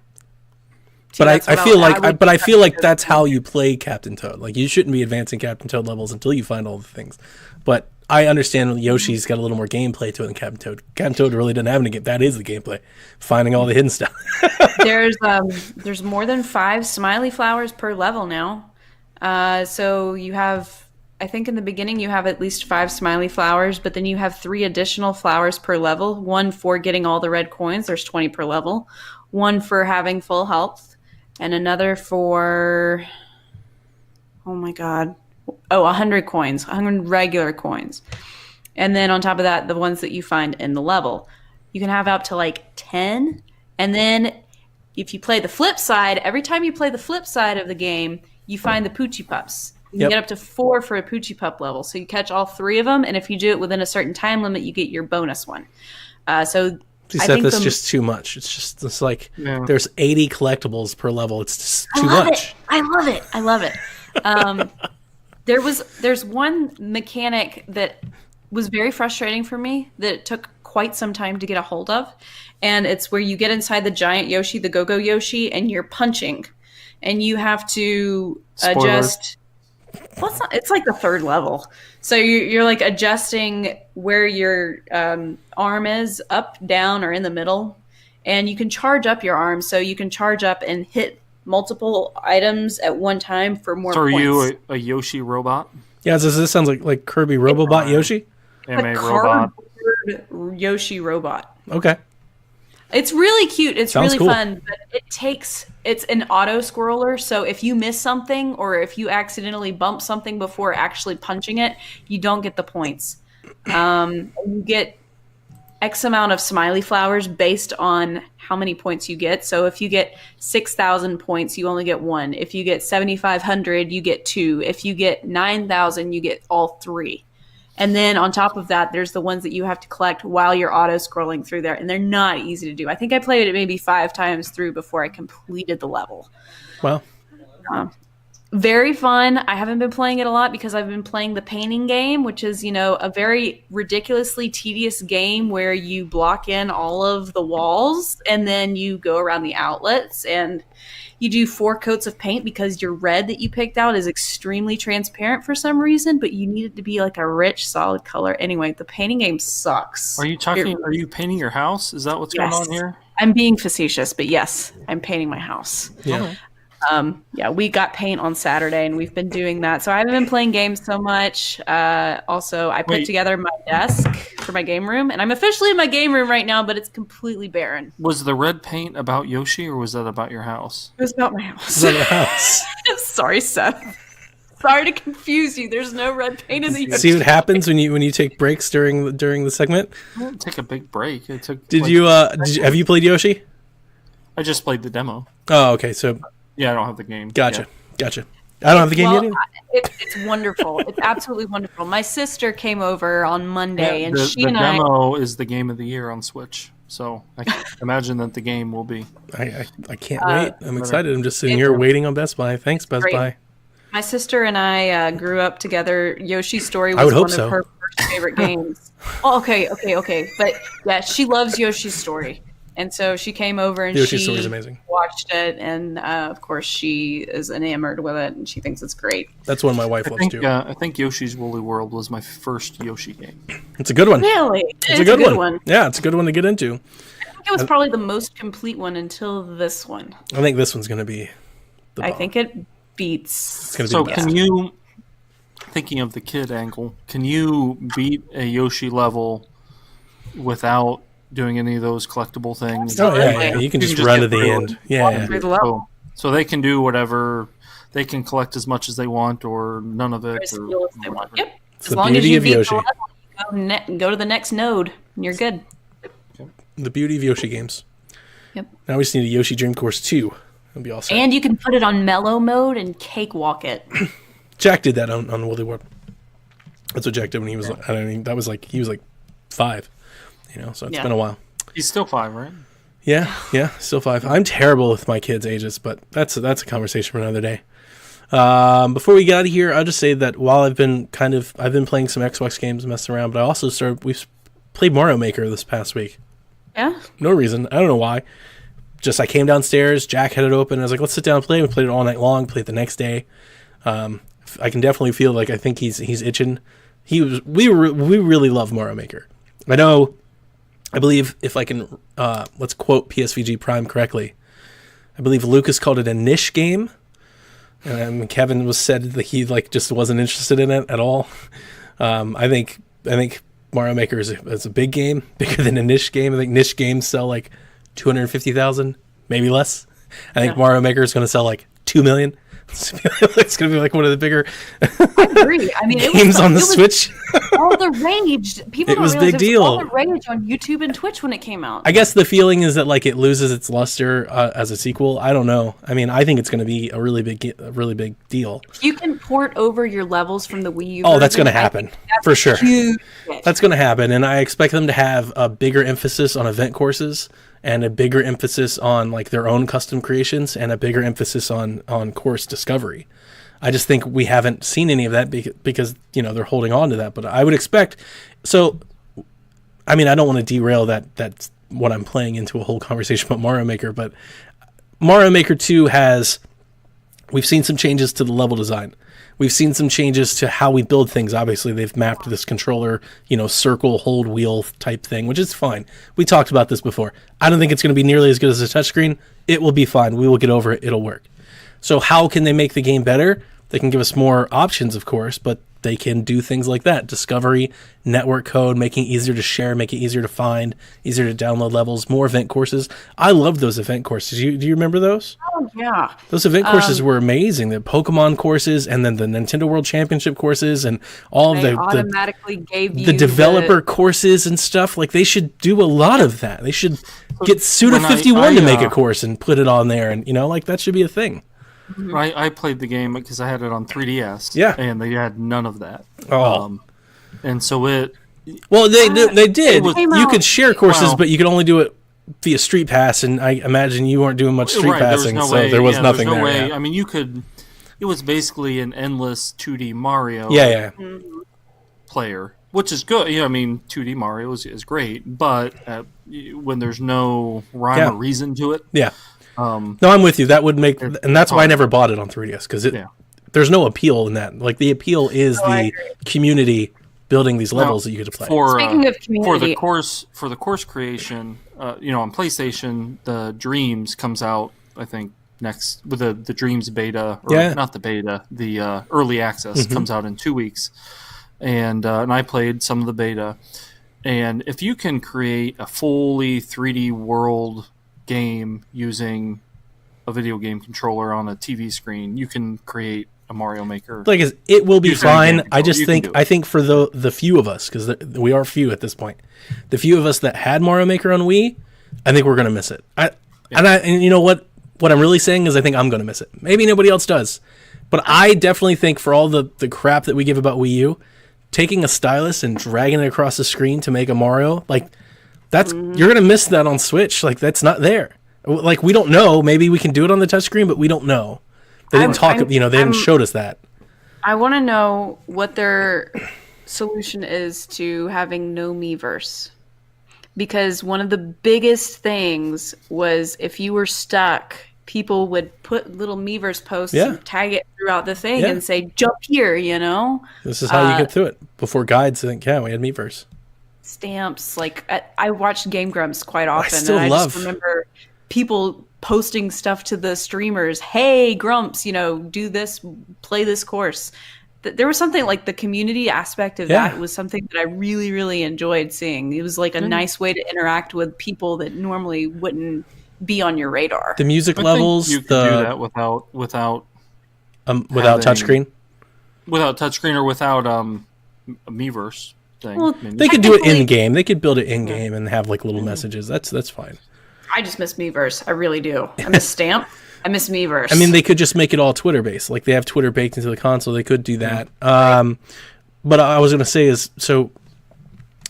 But I feel like that's how you play Captain Toad. Like, you shouldn't be advancing Captain Toad levels until you find all the things. But I understand Yoshi's got a little more gameplay to it than Captain Toad. Captain Toad really doesn't have any game. That is the gameplay. Finding all the hidden stuff. There's more than 5 smiley flowers per level now. So you have, I think in the beginning you have at least 5 smiley flowers, but then you have 3 additional flowers per level. 1 for getting all the red coins. There's 20 per level. 1 for having full health. And another for, 100 coins, 100 regular coins. And then on top of that, the ones that you find in the level. You can have up to 10. And then if you play the flip side, every time you play the flip side of the game, you find the Poochie Pups. You can get up to 4 for a Poochie Pup level. So you catch all 3 of them. And if you do it within a certain time limit, you get your bonus one. That's just too much. It's there's 80 collectibles per level. It's just too much. I love it. There's one mechanic that was very frustrating for me that it took quite some time to get a hold of. And it's where you get inside the giant Yoshi, the Go-Go Yoshi, and you're punching. And you have to adjust... Well, it's like the 3rd level. So you're adjusting where your arm is, up, down, or in the middle. And you can charge up your arm. So you can charge up and hit multiple items at one time for more points. So are you a Yoshi robot? Yeah, this sounds like Kirby Robobot Yoshi? A robot. Yoshi robot. Okay. It's really cute. It's Sounds really cool. fun. But it's an auto scroller. So if you miss something or if you accidentally bump something before actually punching it, you don't get the points. You get X amount of smiley flowers based on how many points you get. So if you get 6,000 points, you only get 1. If you get 7,500, you get 2. If you get 9,000, you get all 3. And then on top of that, there's the ones that you have to collect while you're auto-scrolling through there. And they're not easy to do. I think I played it maybe 5 times through before I completed the level. Wow. Very fun. I haven't been playing it a lot because I've been playing the painting game, which is, a very ridiculously tedious game where you block in all of the walls and then you go around the outlets and you do 4 coats of paint because your red that you picked out is extremely transparent for some reason, but you need it to be like a rich, solid color. Anyway, the painting game sucks. Are you painting your house? Is that what's going on here? I'm being facetious, but yes, I'm painting my house. Yeah. We got paint on Saturday and we've been doing that. So I haven't been playing games so much. Also, I put together my desk for my game room and I'm officially in my game room right now, but it's completely barren. Was the red paint about Yoshi or was that about your house? It was about my house. It's about your house. Sorry, Seth. Sorry to confuse you. There's no red paint in the See what happens when you take breaks during the segment? I didn't take a big break. It took. Have you played Yoshi? I just played the demo. Oh, okay. So yeah, I don't have the game. Gotcha. I don't have the game yet either. It's wonderful. It's absolutely wonderful. My sister came over on Monday, and the demo is the game of the year on Switch. So I can imagine that the game will be. I can't wait. I'm excited. I'm just sitting here waiting on Best Buy. Thanks, Best Buy. My sister and I grew up together. Yoshi's Story was one of her first favorite games. Oh, okay. But yeah, she loves Yoshi's Story. And so she came over and Yoshi's Story is amazing. Watched it. And of course, she is enamored with it and she thinks it's great. That's one my wife loves too. I think Yoshi's Woolly World was my first Yoshi game. It's a good one. Really? It's a good one. Yeah, it's a good one to get into. I think it was probably the most complete one until this one. I think this one's going to be the bomb. I think it beats. It's going to be can you, thinking of the kid angle, can you beat a Yoshi level without doing any of those collectible things? Oh, yeah. You can just run to the end. Yeah. So they can do whatever. They can collect as much as they want or none of it. Or they want. Yep. As long as you beat Yoshi. The level, go to the next node and you're good. The beauty of Yoshi games. Yep. Now we just need a Yoshi Dream Course 2. That'll be all set. And you can put it on mellow mode and cakewalk it. Jack did that on Woolly World. That's what Jack did when he was he was like 5. So it's been a while. He's still 5, right? Yeah, still 5. I'm terrible with my kids' ages, but that's a conversation for another day. Before we get out of here, I'll just say that while I've been playing some Xbox games, messing around, but I also we've played Mario Maker this past week. Yeah. No reason. I don't know why. Just I came downstairs, Jack had it open, and I was like, let's sit down and play. We played it all night long, played it the next day. I can definitely feel like I think he's itching. We really love Mario Maker. I believe if I can let's quote PSVG Prime correctly, I believe Lucas called it a niche game. And Kevin said that he just wasn't interested in it at all. I think Mario Maker is a big game, bigger than a niche game. I think niche games sell 250,000, maybe less. I think Mario Maker is going to sell 2 million. It's going to be one of the bigger I agree. I mean, games on the Switch. All the rage. People don't realize it was all the rage on YouTube and Twitch when it came out. I guess the feeling is that it loses its luster as a sequel. I don't know. I mean, I think it's going to be a really big deal. If you can port over your levels from the Wii U version, that's going to happen for sure. Huge. That's going to happen, and I expect them to have a bigger emphasis on event courses and a bigger emphasis on their own custom creations and a bigger emphasis on course discovery. I just think we haven't seen any of that because they're holding on to that. But I would expect. So, I mean, I don't want to derail that's what I'm playing into a whole conversation about Mario Maker. But Mario Maker 2 we've seen some changes to the level design. We've seen some changes to how we build things. Obviously, they've mapped this controller, circle, hold, wheel type thing, which is fine. We talked about this before. I don't think it's going to be nearly as good as a touchscreen. It will be fine. We will get over it. It'll work. So how can they make the game better? They can give us more options, of course, but they can do things like that. Discovery, network code, making it easier to share, make it easier to find, easier to download levels, more event courses. I love those event courses. Do you remember those? Oh, yeah. Those event courses were amazing. The Pokemon courses and then the Nintendo World Championship courses and all of they automatically gave you the developer courses and stuff. They should do a lot of that. They should get Suda51 to make a course and put it on there. And, that should be a thing. I played the game because I had it on 3DS. Yeah. And they had none of that. Oh. And so it... Well, they did. You could share courses, but you could only do it via Street Pass, and I imagine you weren't doing much Street Passing, there was nothing there. I mean, you could... it was basically an endless 2D Mario Yeah. player, which is good. I mean, 2D Mario is great, but when there's no rhyme or reason to it. Yeah. No, I'm with you. That would make, and that's why I never bought it on 3DS, because there's no appeal in that. Like, the appeal is the community building these levels that you get to play. Speaking of community, for the course creation, on PlayStation, the Dreams comes out, I think, next with the Dreams beta, or not the beta, the early access comes out in 2 weeks, and I played some of the beta, and if you can create a fully 3D world game using a video game controller on a TV screen, you can create a Mario Maker. Like, it will be fine. I think for the few of us, because we are few at this point, the few of us that had Mario Maker on Wii, I think we're gonna miss it. And you know what? What I'm really saying is I think I'm gonna miss it. Maybe nobody else does, but I definitely think for all the crap that we give about Wii U, taking a stylus and dragging it across the screen to make a Mario, like, that's you're gonna miss that on Switch. Like, that's not there. Like, we don't know. Maybe we can do it on the touchscreen, but we don't know. They didn't they didn't show us that. I want to know what their solution is to having no Miiverse. Because one of the biggest things was if you were stuck, people would put little Miiverse posts and tag it throughout the thing and say, jump here, This is how you get through it. Before guides, I think, we had Miiverse. Stamps. Like, I watched Game Grumps quite often. I just remember people posting stuff to the streamers. Hey, Grumps, do this, play this course. There was something like the community aspect of that was something that I really, really enjoyed seeing. It was like a nice way to interact with people that normally wouldn't be on your radar. The music levels, you can do that without touchscreen, without touchscreen, or without a Miiverse thing. Well, they could do it in game. They could build it in game and have like little messages. That's fine. I just miss Miiverse. I really do. I miss Stamp. I miss Miiverse. I mean, they could just make it all Twitter based. Like, they have Twitter baked into the console. They could do that. But I was going to say is, so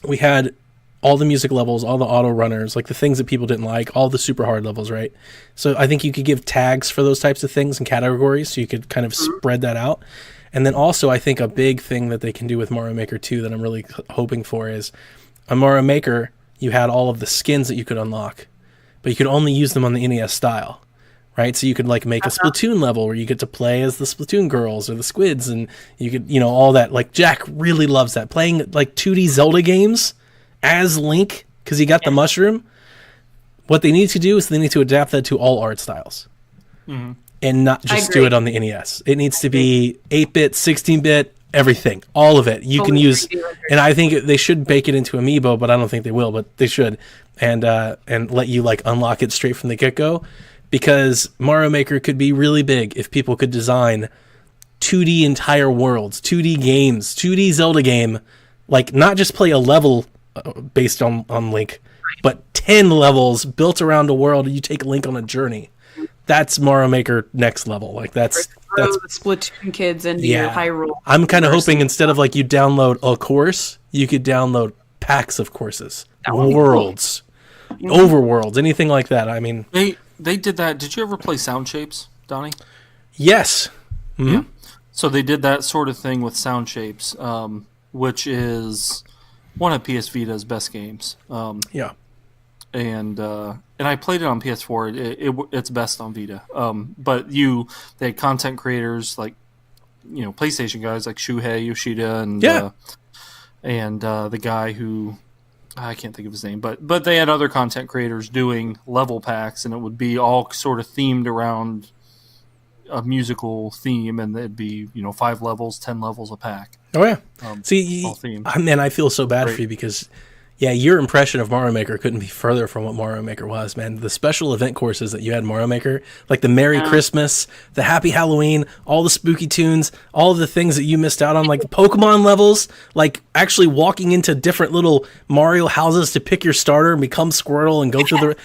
we had all the music levels, all the auto runners, like the things that people didn't like, all the super hard levels, right? So I think you could give tags for those types of things and categories, so you could kind of spread that out. And then also, I think a big thing that they can do with Mario Maker 2 that I'm really hoping for is, on Mario Maker, you had all of the skins that you could unlock, but you could only use them on the NES style, right? So you could like make a Splatoon level where you get to play as the Splatoon girls or the squids, and you could, all that. Like, Jack really loves that. Playing like 2D Zelda games as Link, because he got the mushroom. What they need to do is they need to adapt that to all art styles. And not just do it on the NES. It needs to be 8-bit, 16-bit, everything, all of it. You can use, and I think they should bake it into Amiibo, but I don't think they will, but they should, and let you like unlock it straight from the get-go, because Mario Maker could be really big if people could design 2D entire worlds, 2D games, 2D Zelda game, like not just play a level based on Link, but 10 levels built around a world, and you take Link on a journey. That's Mario Maker next level. Like, that's the Splatoon kids into your Hyrule. I'm kind of hoping instead of like you download a course, you could download packs of courses, worlds, overworlds, anything like that. I mean, they did that. Did you ever play Sound Shapes, Donnie? Yes. Mm-hmm. Yeah. So they did that sort of thing with Sound Shapes, which is one of PS Vita's best games. And I played it on PS4. It's best on Vita. But they had content creators like, PlayStation guys like Shuhei Yoshida and the guy who, I can't think of his name, but they had other content creators doing level packs, and it would be all sort of themed around a musical theme, and it'd be 5 levels, 10 levels a pack. Oh yeah. I feel so bad for you because. Yeah, your impression of Mario Maker couldn't be further from what Mario Maker was, man. The special event courses that you had in Mario Maker, like the Merry Christmas, the Happy Halloween, all the spooky tunes, all of the things that you missed out on, like the Pokemon levels, like actually walking into different little Mario houses to pick your starter and become Squirtle and go through the...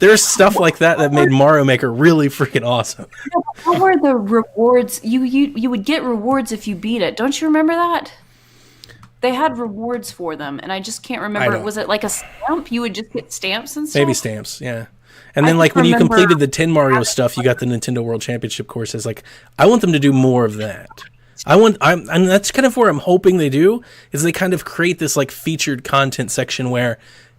There's stuff like that made Mario Maker really freaking awesome. What were the rewards? You would get rewards if you beat it. Don't you remember that? They had rewards for them, and I just can't remember. Was it like a stamp? You would just get stamps and stuff? Maybe stamps, yeah. And then, I like, when you remember- completed the 10 Mario stuff, you got the Nintendo World Championship courses. Like, I want them to do more of that. And that's kind of where I'm hoping they do, is they kind of create this, like, featured content section where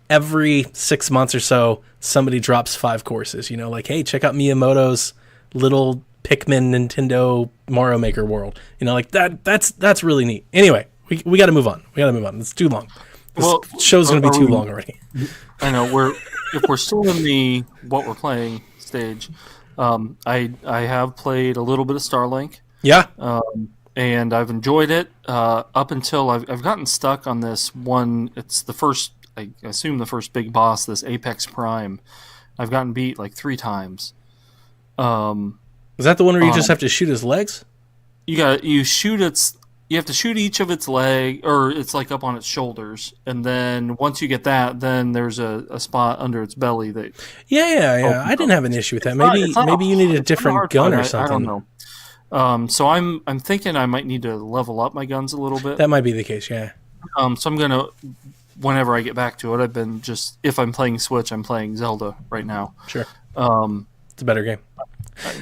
every 6 months or so, somebody drops 5 courses. You know, like, hey, check out Miyamoto's little Pikmin Nintendo Mario Maker world. You know, like, that's really neat. Anyway, we got to move on. It's too long. This show's going to be too long already. I know if we're still in the what we're playing stage. I have played a little bit of Starlink. Yeah. And I've enjoyed it up until I've gotten stuck on this one. It's the first, I assume the first big boss, this Apex Prime. I've gotten beat like 3 times. Is that the one where you just have to shoot his legs? You have to shoot each of its leg, or it's like up on its shoulders, and then once you get that, then there's a spot under its belly that. Yeah. I didn't have an issue with that. Maybe you need a different gun or something. I don't know. So I'm thinking I might need to level up my guns a little bit. That might be the case. Yeah. So I'm gonna, whenever I get back to it, I've been if I'm playing Switch, I'm playing Zelda right now. Sure. It's a better game.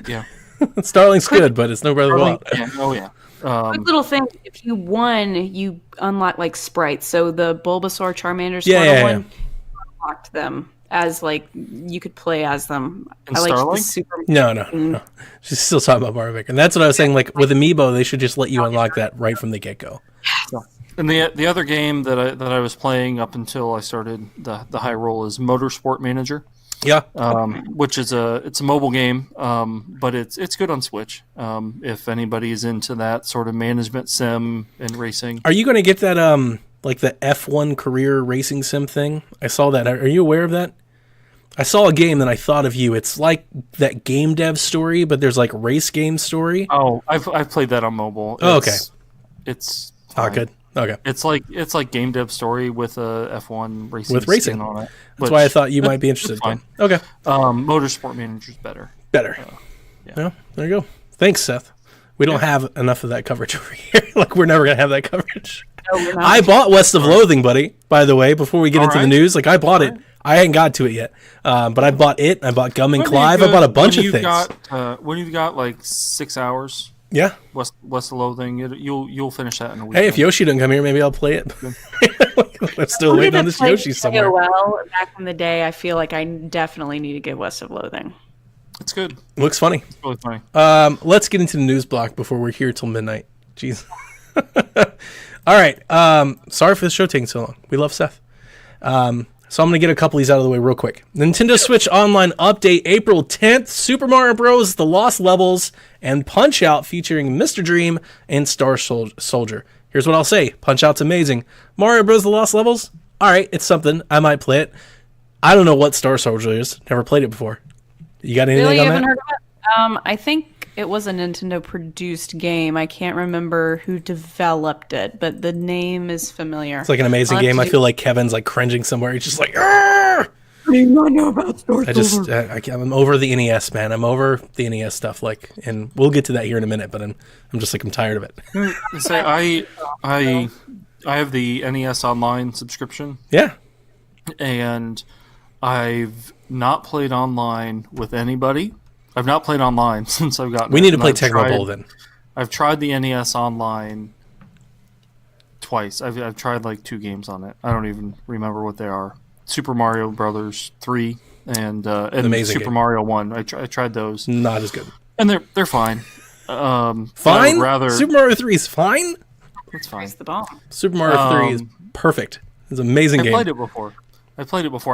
Yeah. Starlink's good, but it's no Breath of the Wild. Yeah. Oh yeah. Quick little thing: if you won, you unlock like sprites. So the Bulbasaur, Charmander, one, unlocked them as like you could play as them. In I like the Starlink? super. No. She's still talking about Mario Maker, and that's what I was saying. Like with Amiibo, they should just let you unlock that right from the get go. And the other game that I was playing up until I started the Hyrule is Motorsport Manager. Yeah. Which is it's a mobile game, but it's good on Switch. If anybody is into that sort of management sim and racing. Are you going to get that like the F1 career racing sim thing? I saw that. Are you aware of that? I saw a game and I thought of you. It's like that game dev story, but there's like race game story. Oh, I've played that on mobile. Okay. It's fine. Good. Okay. It's like game dev story with a F1 racing with racing skin on it. That's why I thought you might be interested. Fine. Okay. Motorsport Manager's better. Yeah. There you go. Thanks, Seth. We don't have enough of that coverage over here. Like we're never gonna have that coverage. No, we're not. I bought West of Loathing, buddy. By the way, before we get into the news, like I bought it. I ain't got to it yet, but I bought it. I bought Gum and Clive. I bought a bunch of things. When you've got like 6 hours. Yeah. West of Loathing, you'll finish that in a week. Hey, if Yoshi doesn't come here, maybe I'll play it. I'm still waiting on this Yoshi somewhere. Well, back in the day, I feel like I definitely need to get West of Loathing. It's good. Looks funny. It's really funny. Let's get into the news block before we're here till midnight. Jeez. All right. Sorry for the show taking so long. We love Seth. So I'm going to get a couple of these out of the way real quick. Nintendo Switch Online update April 10th. Super Mario Bros. The Lost Levels and Punch-Out featuring Mr. Dream and Star Soldier. Here's what I'll say. Punch-Out's amazing. Mario Bros. The Lost Levels? All right, it's something. I might play it. I don't know what Star Soldier is. Never played it before. You got anything Really, on you that? haven't heard of it? I think it was a Nintendo-produced game. I can't remember who developed it, but the name is familiar. It's like an amazing game. I feel like Kevin's like cringing somewhere. He's just like, "Arr!" I know about Star Soldier. I'm over the NES, man. I'm over the NES stuff. Like, and we'll get to that here in a minute. But I'm just like I'm tired of it. Say I have the NES Online subscription. Yeah, and I've not played online with anybody. I've not played online since I've gotten. We need to play I've Tecmo Bowl then. I've tried the NES Online twice. I've tried like 2 games on it. I don't even remember what they are. Super Mario Brothers 3 and amazing Super game. Mario 1. I tried those. Not as good. And they're fine. Fine. Super Mario 3 is fine. It's fine. It's the bomb. Super Mario 3 is perfect. It's an amazing game. I played it before.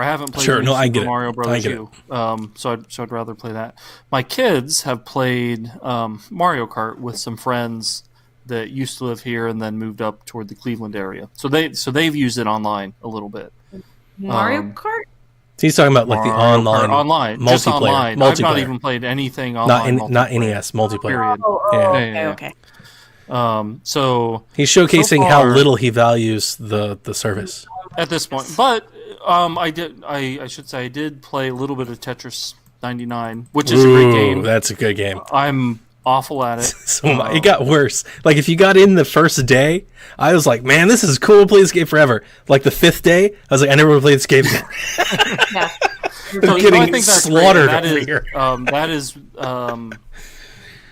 I haven't played I get Super it. Mario Brothers I get 2. So I'd rather play that. My kids have played Mario Kart with some friends that used to live here and then moved up toward the Cleveland area. So they've used it online a little bit. Mario Kart? He's talking about like the online multiplayer. Just online. Multiplayer. I've not even played anything online. Not NES multiplayer. Period. Okay. So he's showcasing so how far, little he values the service at this point. But I should say I did play a little bit of Tetris 99, which is a great game. That's a good game. I'm awful at it. So it got worse. Like if you got in the first day, I was like, man, this is cool. Play this game forever. Like the 5th day, I was like, I never want to play this game again. Yeah. They're getting slaughtered over here. That is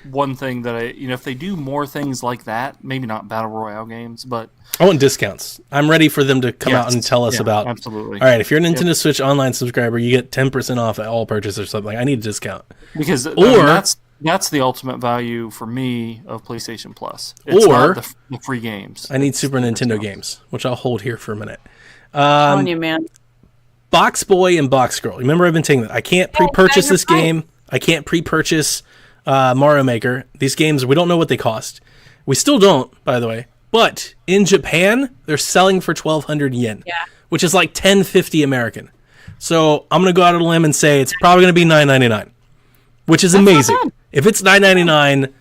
one thing that if they do more things like that, maybe not battle royale games, but I want discounts. I'm ready for them to come out and tell us about. Absolutely. All right, if you're a Nintendo Switch Online subscriber, you get 10% off at all purchase or something. I need a discount. Because that's the ultimate value for me of PlayStation Plus. It's not the free games. I need Super Nintendo games, which I'll hold here for a minute. I'm telling you, man. Box Boy and Box Girl. Remember, I've been saying that I can't pre-purchase this game. I can't pre-purchase Mario Maker. These games, we don't know what they cost. We still don't, by the way. But in Japan, they're selling for 1,200 yen, which is like $10.50 American. So I'm going to go out on a limb and say it's probably going to be $9.99, which is amazing. If it's $9.99,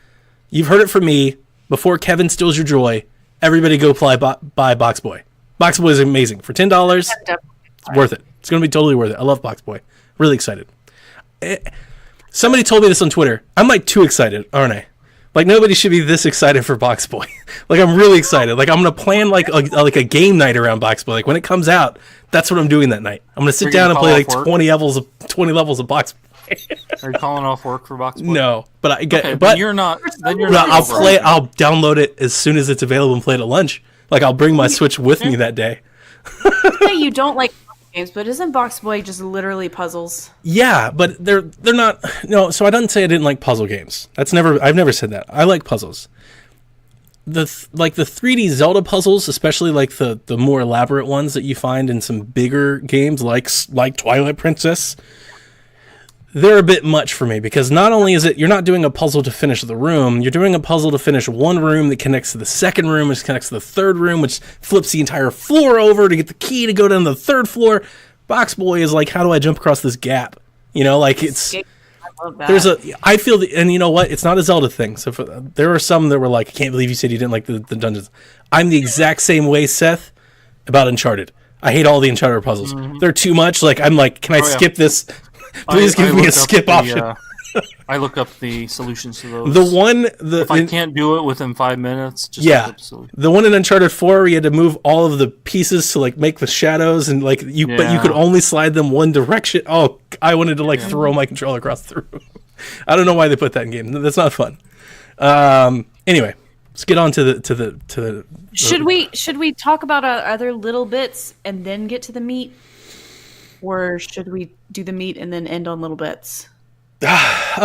you've heard it from me. Before Kevin steals your joy, everybody go buy Box Boy. Box Boy is amazing. For $10, it's worth it. It's going to be totally worth it. I love Box Boy. Really excited. Somebody told me this on Twitter. I'm like too excited, aren't I? Like nobody should be this excited for Box Boy. Like I'm really excited. Like I'm gonna plan like a game night around Box Boy. Like when it comes out, that's what I'm doing that night. I'm gonna sit down and play like 20 levels of Box Boy. Are you calling off work for Box Boy? No, but I get. Okay, but you're not. Then you're not. I'll play. I'll download it as soon as it's available and play it at lunch. Like I'll bring my Switch with me that day. Say you don't like games, but isn't Box Boy just literally puzzles? Yeah, but they're not. No, so I didn't say I didn't like puzzle games. I've never said that. I like puzzles. The 3D Zelda puzzles, especially like the more elaborate ones that you find in some bigger games like Twilight Princess, they're a bit much for me because not only is it you're not doing a puzzle to finish the room, you're doing a puzzle to finish one room that connects to the second room, which connects to the third room, which flips the entire floor over to get the key to go down to the third floor. Box Boy is like, how do I jump across this gap? Like it's I love that. I feel and you know what? It's not a Zelda thing. So there are some that were like, I can't believe you said you didn't like the dungeons. I'm the exact same way, Seth, about Uncharted. I hate all the Uncharted puzzles. They're too much. Like I'm like, can I skip this? Please give me a skip option. I look up the solutions to those. If I can't do it within 5 minutes, just look up the solution. The one in Uncharted 4 where you had to move all of the pieces to like make the shadows and like but you could only slide them one direction. Oh, I wanted to like throw my controller across the room. I don't know why they put that in game. That's not fun. Anyway, let's get on to the. Should we talk about other little bits and then get to the meat? Or should we do the meat and then end on little bits? Hellblade: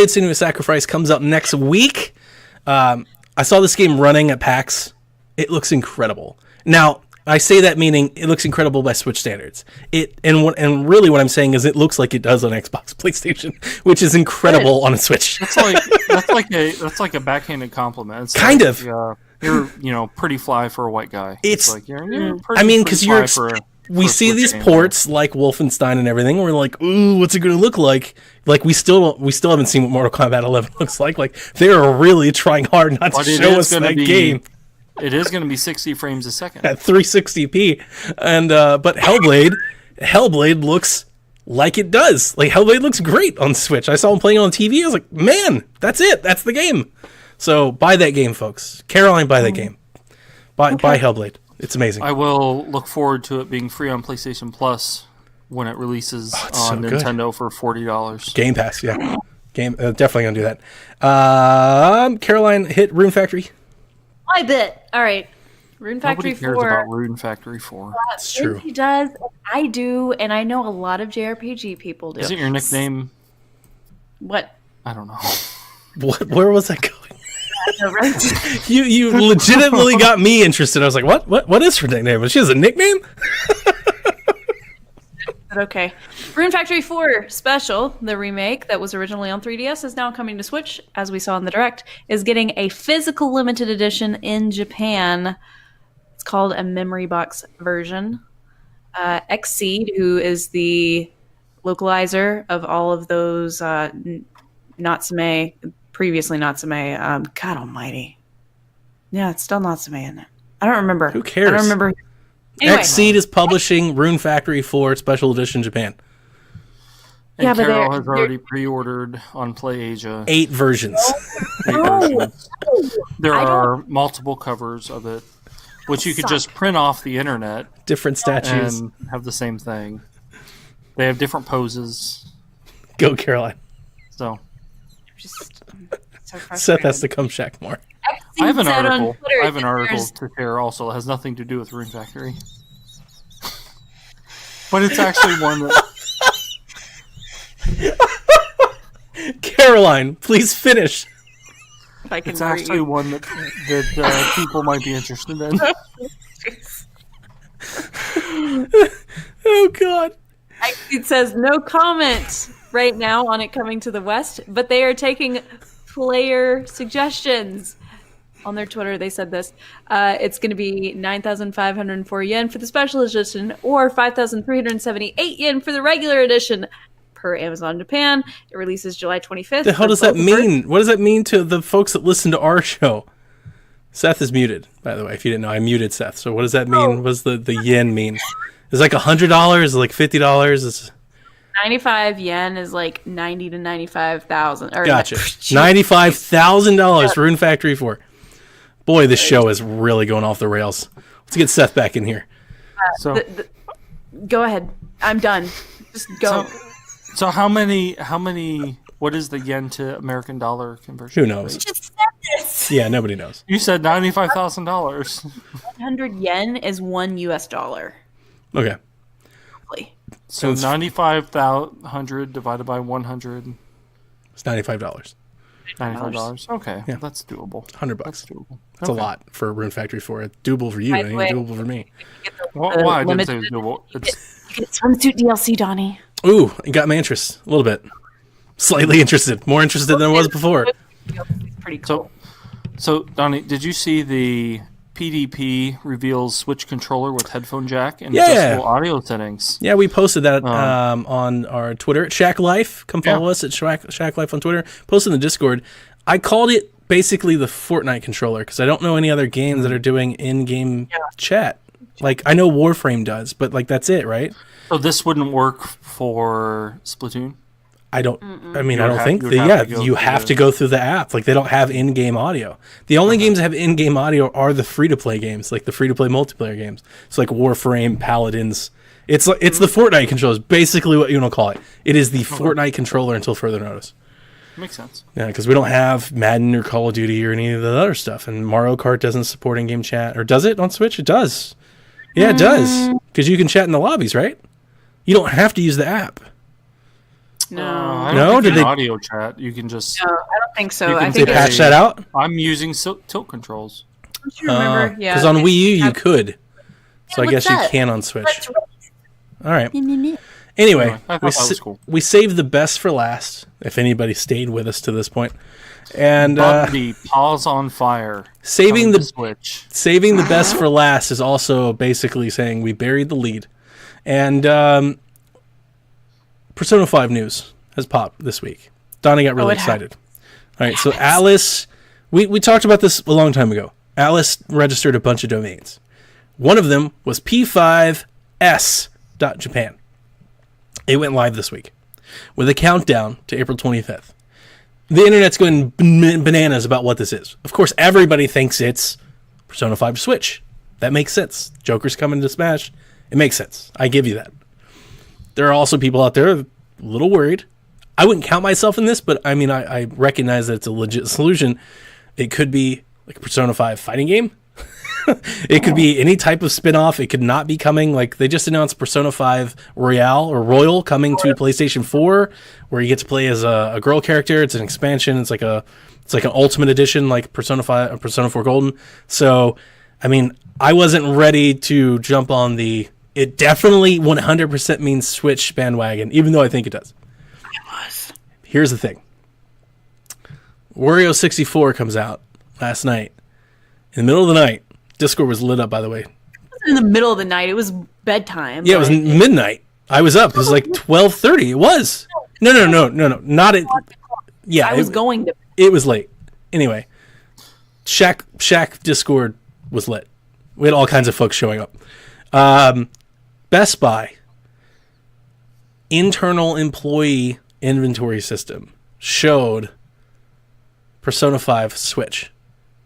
Senua's Sacrifice comes out next week. I saw this game running at PAX. It looks incredible. Now, I say that meaning it looks incredible by Switch standards. And really what I'm saying is it looks like it does on Xbox, PlayStation, which is incredible on a Switch. That's like a backhanded compliment. It's kind like, of. You're pretty fly for a white guy. It's like you're I mean, because we see Switch these game, ports like Wolfenstein and everything. And we're like, ooh, what's it going to look like? Like we still haven't seen what Mortal Kombat 11 looks like. Like they are really trying hard not to show us that game. It is going to be 60 frames a second at 360p, and but Hellblade looks like it does. Like Hellblade looks great on Switch. I saw him playing on TV. I was like, man, that's it. That's the game. So buy that game, folks. Caroline, buy that game. Buy Hellblade. It's amazing. I will look forward to it being free on PlayStation Plus when it releases on Nintendo for $40. Game Pass, yeah. Definitely gonna do that. Caroline, hit Rune Factory. I bet. All right. Rune Factory 4. Nobody cares about Rune Factory 4. It's true. He does. I do, and I know a lot of JRPG people do. Isn't your nickname? What? I don't know. What? Where was that going? You legitimately got me interested. I was like, what is her nickname? She has a nickname? Okay. Rune Factory 4 Special, the remake that was originally on 3DS, is now coming to Switch, as we saw in the Direct, is getting a physical limited edition in Japan. It's called a memory box version. Xseed, who is the localizer of all of those Natsume, previously Natsume, God almighty. Yeah, it's still Natsume in it. I don't remember. Who cares? I don't remember. Anyway. Xseed is publishing Rune Factory 4 Special Edition Japan. And Carol has already pre-ordered on PlayAsia 8 versions. There are multiple covers of it, which you could just print off the internet. Different statues. And have the same thing. They have different poses. Go, Caroline. So Just so frustrated. Seth has to come check more. I have an Said on article. Twitter I have an that article there's- to share also. It has nothing to do with Rune Factory. But it's actually one that Caroline, please finish. If I can it's read. actually one that people might be interested in. Oh, God. It says no comment right now on it coming to the West, but they are taking player suggestions. On their Twitter, they said this. It's going to be 9,504 yen for the special edition or 5,378 yen for the regular edition per Amazon Japan. It releases July 25th. The hell for does that both mean? What does that mean to the folks that listen to our show? Seth is muted, by the way. If you didn't know, I muted Seth. So what does that mean? What does the yen mean? Is it like $100? Is it like $50? Is 95 yen is like 90 to 95,000. Gotcha. $95,000 for Rune Factory 4. Boy, this show is really going off the rails. Let's get Seth back in here. So, Go ahead. I'm done. Just go. so how many? What is the yen to American dollar conversion? Who knows? Just said this. Yeah, nobody knows. You said $95,000. 100 yen is $1 US. Okay. Roughly. So 95,000 divided by 100. It's $95. $95. Okay, Yeah. that's doable. $100. That's doable. That's a lot for Rune Factory 4. It's doable for you. By It the ain't way- doable for me. Well, I didn't say it was doable. It's You get swimsuit DLC, Donnie. Ooh, it got my interest a little bit. Slightly interested. More interested than I was before. It's pretty cool. so Donnie, did you see the PDP reveals Switch controller with headphone jack and Yeah. adjustable audio settings? Yeah, we posted that on our Twitter at Shack Life. Come follow us at Shack Life on Twitter. Posted in the Discord. I called it basically the Fortnite controller because I don't know any other games that are doing in-game chat. Like, I know Warframe does, but like that's it, right? So this wouldn't work for Splatoon? I don't. I mean, You I would don't have- think you that. would Yeah, have to go you through have to go through the app. Like, they don't have in-game audio. The only games that have in-game audio are the free-to-play games, like the free-to-play multiplayer games. It's like Warframe, Paladins. It's like the Fortnite controller. Is basically what you want to call it. It is the Fortnite controller until further notice. Makes sense. Yeah, because we don't have Madden or Call of Duty or any of the other stuff, and Mario Kart doesn't support in-game chat, or does it on Switch? It does. Yeah, it does. Because you can chat in the lobbies, right? You don't have to use the app. No. I No? don't think Did in they- audio chat you can just. No, I don't think so. You I can think They say- patched that out. I'm using tilt controls. don't you remember? Yeah. Because on Wii U you have- could, so I what's guess you that? can on Switch. That's right. All right. Yeah. Anyway, I thought that was cool. we saved the best for last. If anybody stayed with us to this point, and Bundy, Paws on Fire. saving coming the to Switch. saving the best for last is also basically saying we buried the lead. And Persona 5 news has popped this week. Donnie got really it has. excited. All right, so Alice, we talked about this a long time ago. Alice registered a bunch of domains. One of them was p5s.japan. It went live this week with a countdown to April 25th. The internet's going bananas about what this is. Of course, everybody thinks it's Persona 5 Switch. That makes sense. Joker's coming to Smash. It makes sense. I give you that. There are also people out there a little worried. I wouldn't count myself in this, but I mean, I recognize that it's a legit solution. It could be like a Persona 5 fighting game. It could be any type of spin-off. It could not be coming. Like, they just announced Persona 5 Royal coming to PlayStation 4, where you get to play as a girl character. It's an expansion. It's like an ultimate edition, like Persona 5 or Persona 4 Golden. So, I mean, I wasn't ready to jump on it definitely 100% means Switch bandwagon, even though I think it does. Here's the thing. Wario 64 comes out last night. In the middle of the night, Discord was lit up, by the way. It wasn't in the middle of the night. It was bedtime. Yeah, it was but- midnight. I was up. It was like 12:30. It was. No. Not at. Yeah, I was going to. It was late. Anyway, Shack Discord was lit. We had all kinds of folks showing up. Best Buy internal employee inventory system showed Persona 5 Switch.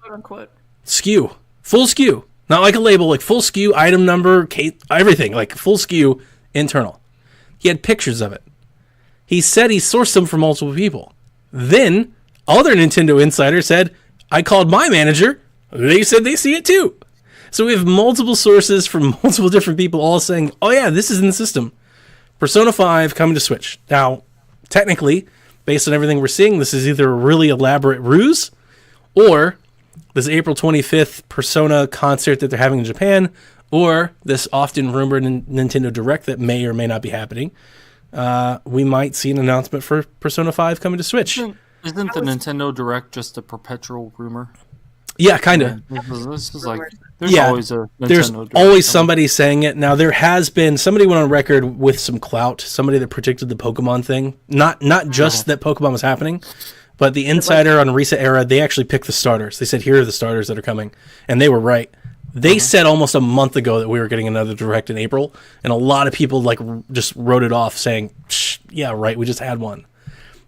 Quote unquote. SKU. Full SKU. Not like a label, like full SKU, item number, everything. Like full SKU internal. He had pictures of it. He said he sourced them from multiple people. Then, other Nintendo insiders said, I called my manager. They said they see it too. So we have multiple sources from multiple different people all saying, oh yeah, this is in the system. Persona 5 coming to Switch. Now, technically, based on everything we're seeing, this is either a really elaborate ruse or this April 25th Persona concert that they're having in Japan, or this often rumored Nintendo Direct that may or may not be happening. We might see an announcement for Persona 5 coming to Switch. Isn't the Nintendo Direct just a perpetual rumor? Yeah, kind of. This is like there's always a Nintendo there's Direct always coming. somebody saying it. Now there has been somebody went on record with some clout, somebody that predicted the Pokemon thing. Not just that Pokemon was happening, but the insider on Reset Era, they actually picked the starters. They said here are the starters that are coming, and they were right. They said almost a month ago that we were getting another Direct in April, and a lot of people like just wrote it off saying, yeah, right, we just had one.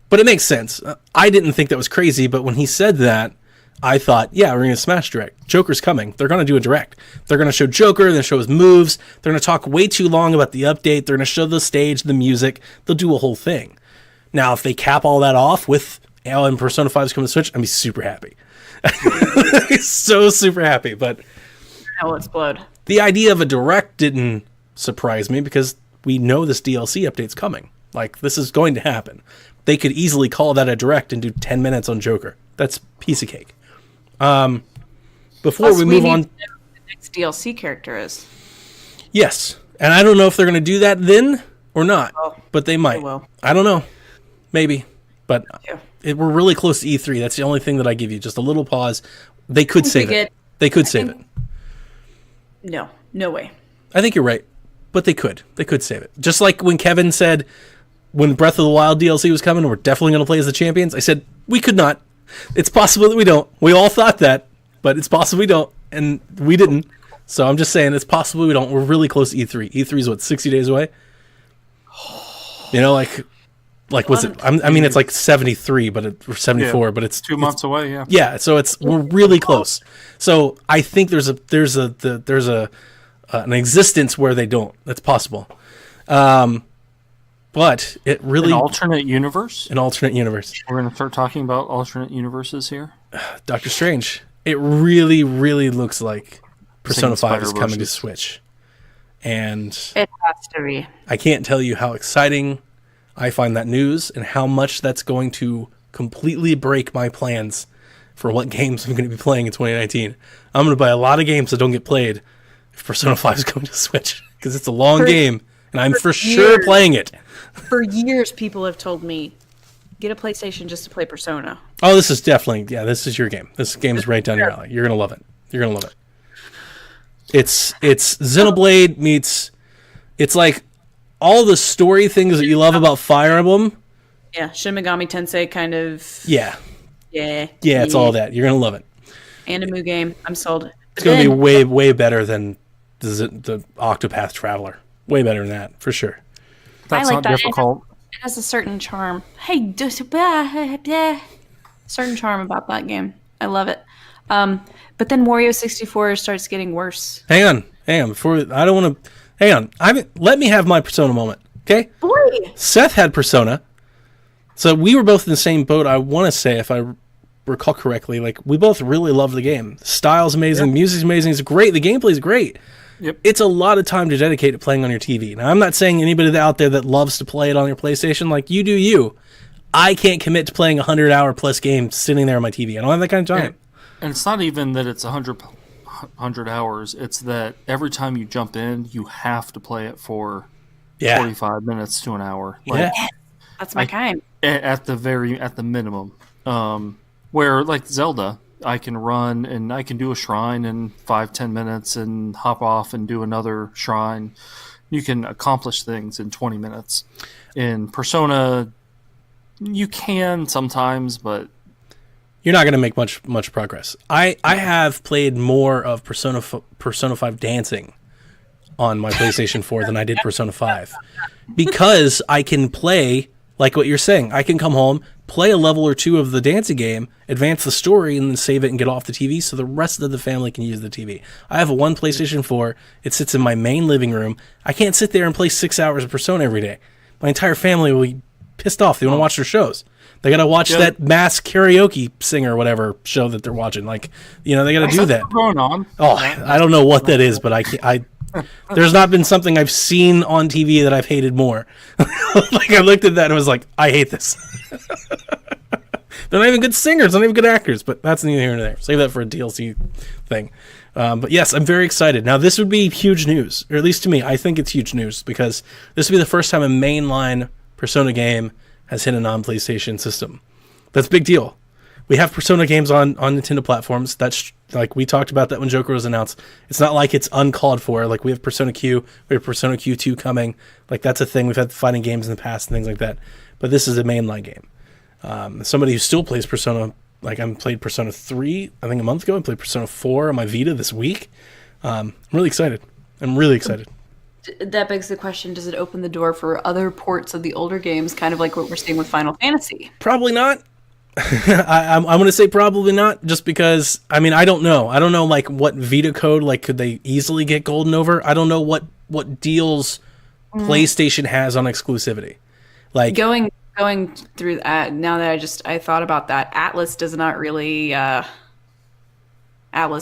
But it makes sense. I didn't think that was crazy, but when he said that, I thought, yeah, we're going to Smash Direct. Joker's coming. They're going to do a Direct. They're going to show Joker. They're going to show his moves. They're going to talk way too long about the update. They're going to show the stage, the music. They'll do a whole thing. Now, if they cap all that off with and Persona 5 is coming to Switch, I'd be super happy. So super happy. But I'll explode. the idea of a Direct didn't surprise me because we know this DLC update's coming. Like, this is going to happen. They could easily call that a Direct and do 10 minutes on Joker. That's piece of cake. Before Plus, we move on, need to know who the next DLC character is. yes, and I don't know if they're going to do that then or not, but they might. will. I don't know, maybe, but Yeah. we're really close to E3. That's the only thing that I give you. Just a little pause. They could save it. They could save it. No way. I think you're right, but they could. They could save it. Just like when Kevin said when Breath of the Wild DLC was coming, we're definitely going to play as the champions. I said we could not. It's possible that we don't. We all thought that, but it's possible we don't, and we didn't. So I'm just saying it's possible we don't. We're really close to E3. E3 is what, 60 days away? You know, like what's it? I mean, it's like 73, or 74, but it's 2 months away. Yeah. Yeah, so we're really close. So I think there's an existence where they don't. That's possible. But it really An alternate universe. We're We're going to start talking about alternate universes here. Doctor Strange. It really, really looks like Persona 5 is coming to Spider-Verses. Switch. And It has to be. I can't tell you how exciting I find that news and how much that's going to completely break my plans for what games I'm going to be playing in 2019. I'm going to buy a lot of games that don't get played if Persona 5 is coming to Switch because it's a long game and I'm for sure playing it. For years, people have told me, get a PlayStation just to play Persona. Oh, this is definitely, this is your game. This game is right down your alley. You're going to love it. You're going to love it. It's Xenoblade meets, it's like all the story things that you love about Fire Emblem. Yeah, Shin Megami Tensei kind of. Yeah. Yeah. Yeah, it's all that. You're going to love it. Anime game. I'm sold. It's going to be way, way better than the Octopath Traveler. Way better than that, for sure. That's like not that. difficult. It has a certain charm. Hey, certain charm about that game. I love it. But then Wario 64 starts getting worse. Hang on. Let me have my Persona moment, okay? Boy! Seth had Persona. So we were both in the same boat, I want to say, if I recall correctly. Like, we both really love the game. The style's amazing, music's amazing, it's great, the gameplay's great. Yep. It's a lot of time to dedicate to playing on your TV. Now, I'm not saying anybody out there that loves to play it on your PlayStation, like, you do you. I can't commit to playing a 100-hour plus game sitting there on my TV. I don't have that kind of time. And it's not even that it's 100 hours. It's that every time you jump in, you have to play it for 45 minutes to an hour. Like, That's my kind. At the minimum. Where, like Zelda, I can run and I can do a shrine in 5-10 minutes and hop off and do another shrine. You can accomplish things in 20 minutes. In Persona, you can sometimes, but you're not going to make much progress. I have played more of Persona 5 dancing on my PlayStation 4 than I did Persona 5 because I can play like what you're saying. I can come home, play a level or two of the dancing game, advance the story, and then save it and get off the TV so the rest of the family can use the TV. I have one PlayStation 4. It sits in my main living room. I can't sit there and play 6 hours of Persona every day. my entire family will be pissed off. They want to watch their shows. They got to watch that mass karaoke singer or whatever show that they're watching. Like, they got to do that. Going on. Oh, I don't know what that is, but I there's not been something I've seen on TV that I've hated more. Like, I looked at that and was like, I hate this. They're not even good singers, not even good actors, but that's neither here nor there. Save that for a DLC thing. But yes, I'm very excited. Now, this would be huge news, or at least to me. I think it's huge news because this would be the first time a mainline Persona game has hit a non-PlayStation system. That's a big deal. We have Persona games on Nintendo platforms. That's like we talked about that when Joker was announced. It's not like it's uncalled for. Like we have Persona Q, we have Persona Q2 coming. Like that's a thing. We've had fighting games in the past and things like that. But this is a mainline game. Somebody who still plays Persona, like I played Persona 3, I think a month ago. I played Persona 4 on my Vita this week. I'm really excited. That begs the question, does it open the door for other ports of the older games, kind of like what we're seeing with Final Fantasy? Probably not. I'm going to say probably not, just because, I mean, I don't know. I don't know, like, what Vita code, like, could they easily get golden over? I don't know what deals PlayStation has on exclusivity. Like Going through that, now that I thought about that, Atlas does not really, Atlas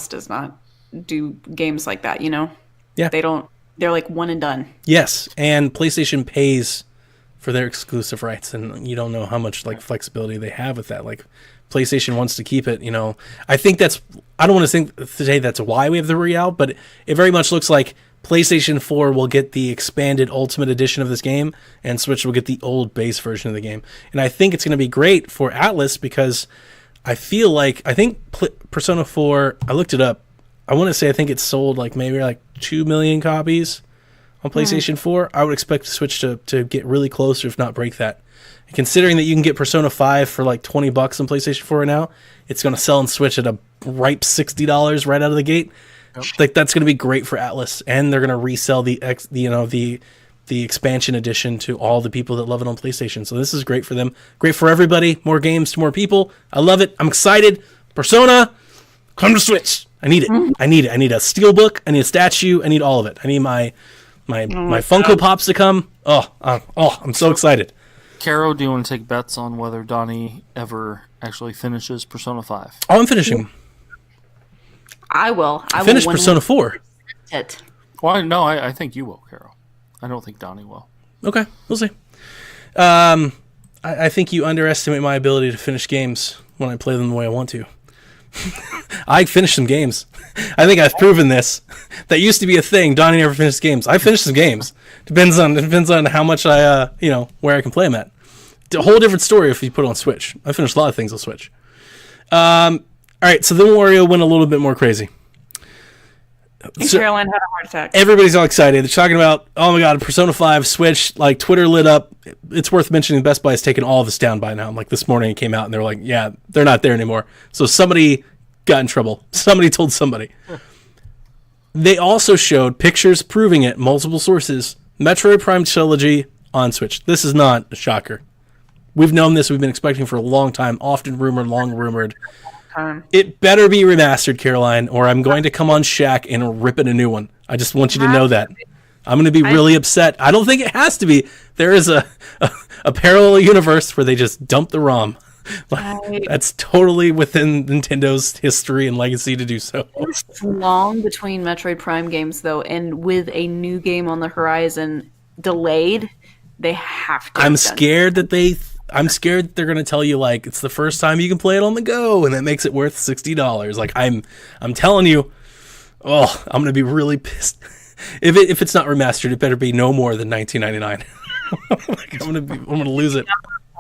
does not do games like that, Yeah. They're like one and done. Yes, and PlayStation pays for their exclusive rights, and you don't know how much like flexibility they have with that. Like PlayStation wants to keep it, I think I don't want to say that's why we have the Real, but it very much looks like PlayStation 4 will get the expanded Ultimate Edition of this game, and Switch will get the old base version of the game. And I think it's going to be great for Atlas because I think Persona 4, I looked it up, I think it's sold like maybe like 2 million copies on PlayStation 4. I would expect the Switch to get really close, or if not break that. And considering that you can get Persona 5 for like $20 on PlayStation 4 right now, it's going to sell on Switch at a ripe $60 right out of the gate. Yep. Like that's going to be great for Atlas, and they're going to resell the expansion edition to all the people that love it on PlayStation. So this is great for them. Great for everybody. More games to more people. I love it. I'm excited. Persona, come to Switch. I need it. I need a steelbook. I need a statue. I need all of it. I need my Funko Pops to come. I'm so excited. Caro, do you want to take bets on whether Donnie ever actually finishes Persona 5? Oh, I'm finishing. I will. I finished Persona 4. It. Well, no, I think you will, Caro. I don't think Donnie will. Okay, we'll see. I think you underestimate my ability to finish games when I play them the way I want to. I finish some games. I think I've proven this. That used to be a thing. Donnie never finished games. I finished some games. Depends on how much I where I can play them at. It's a whole different story if you put it on Switch. I finished a lot of things on Switch. All right, so then Wario went a little bit more crazy. So, Caroline had a heart attack. Everybody's all excited. They're talking about, oh my god, Persona 5 Switch. Like Twitter lit up. It's worth mentioning Best Buy has taken all of this down by now. Like this morning it came out and they were like, yeah, they're not there anymore. So somebody got in trouble. Somebody told somebody. They also showed pictures proving it, multiple sources. Metroid Prime Trilogy on Switch. This is not a shocker. We've known this. We've been expecting for a long time. Often rumored, long rumored. It better be remastered, Caroline, or I'm going to come on Shaq and rip it a new one. I just want you to know that. I'm going to be really upset. I don't think it has to be. There is a parallel universe where they just dump the ROM. That's totally within Nintendo's history and legacy to do so. It's long between Metroid Prime games, though, and with a new game on the horizon delayed, they have to. I'm scared that they're going to tell you, like, it's the first time you can play it on the go, and that makes it worth $60. Like, I'm telling you, I'm going to be really pissed. If it's not remastered, it better be no more than $19.99. Like, I'm going to lose it.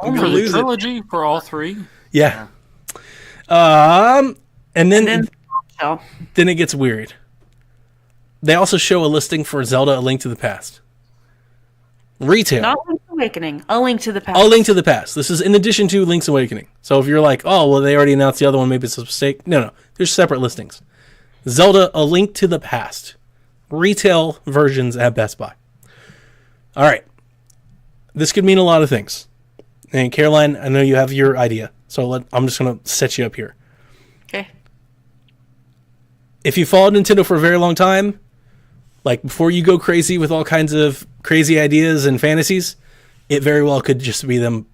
For the trilogy, for all three? Yeah. And then it gets weird. They also show a listing for Zelda: A Link to the Past. Retail. Not Link's Awakening. A Link to the Past. A Link to the Past. This is in addition to Link's Awakening. So if you're like, oh, well, they already announced the other one, maybe it's a mistake. No. There's separate listings. Zelda: A Link to the Past. Retail versions at Best Buy. All right. This could mean a lot of things. And Caroline, I know you have your idea. So I'm just going to set you up here. Okay. If you followed Nintendo for a very long time, like before you go crazy with all kinds of crazy ideas and fantasies, it very well could just be them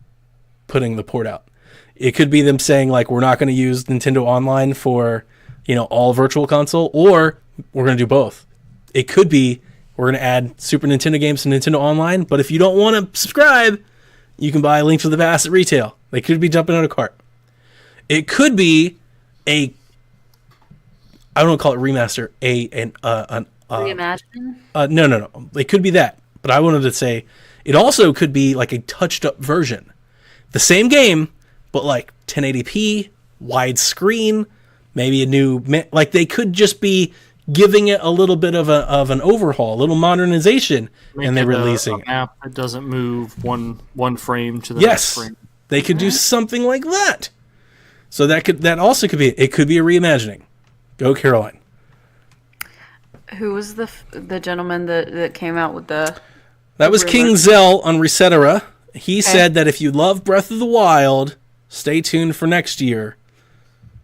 putting the port out. It could be them saying, like, we're not going to use Nintendo Online for, all Virtual Console, or we're going to do both. It could be we're going to add Super Nintendo games to Nintendo Online, but if you don't want to subscribe, you can buy a Link to the Past at retail. They could be jumping on a cart. It could be I don't want to call it remaster, Reimagine? No. It could be that, but I wanted to say it also could be like a touched up version. The same game, but like 1080p, widescreen, maybe a new, like they could just be giving it a little bit of an overhaul, a little modernization, and they're releasing a map that doesn't move one frame to the next frame. They could do something like that. So that also could be, it could be a reimagining. Go Caroline. Who was the gentleman that came out with the... That was King Zell on Resetera. He said that if you love Breath of the Wild, stay tuned for next year.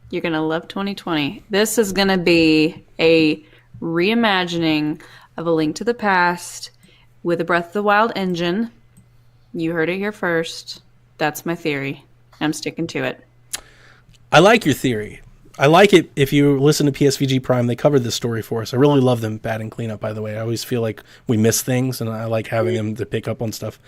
You're going to love 2020. This is going to be a reimagining of A Link to the Past with a Breath of the Wild engine. You heard it here first. That's my theory. I'm sticking to it. I like your theory. I like it. If you listen to PSVG Prime, they covered this story for us. I really love them batting cleanup, by the way. I always feel like we miss things, and I like having them to pick up on stuff.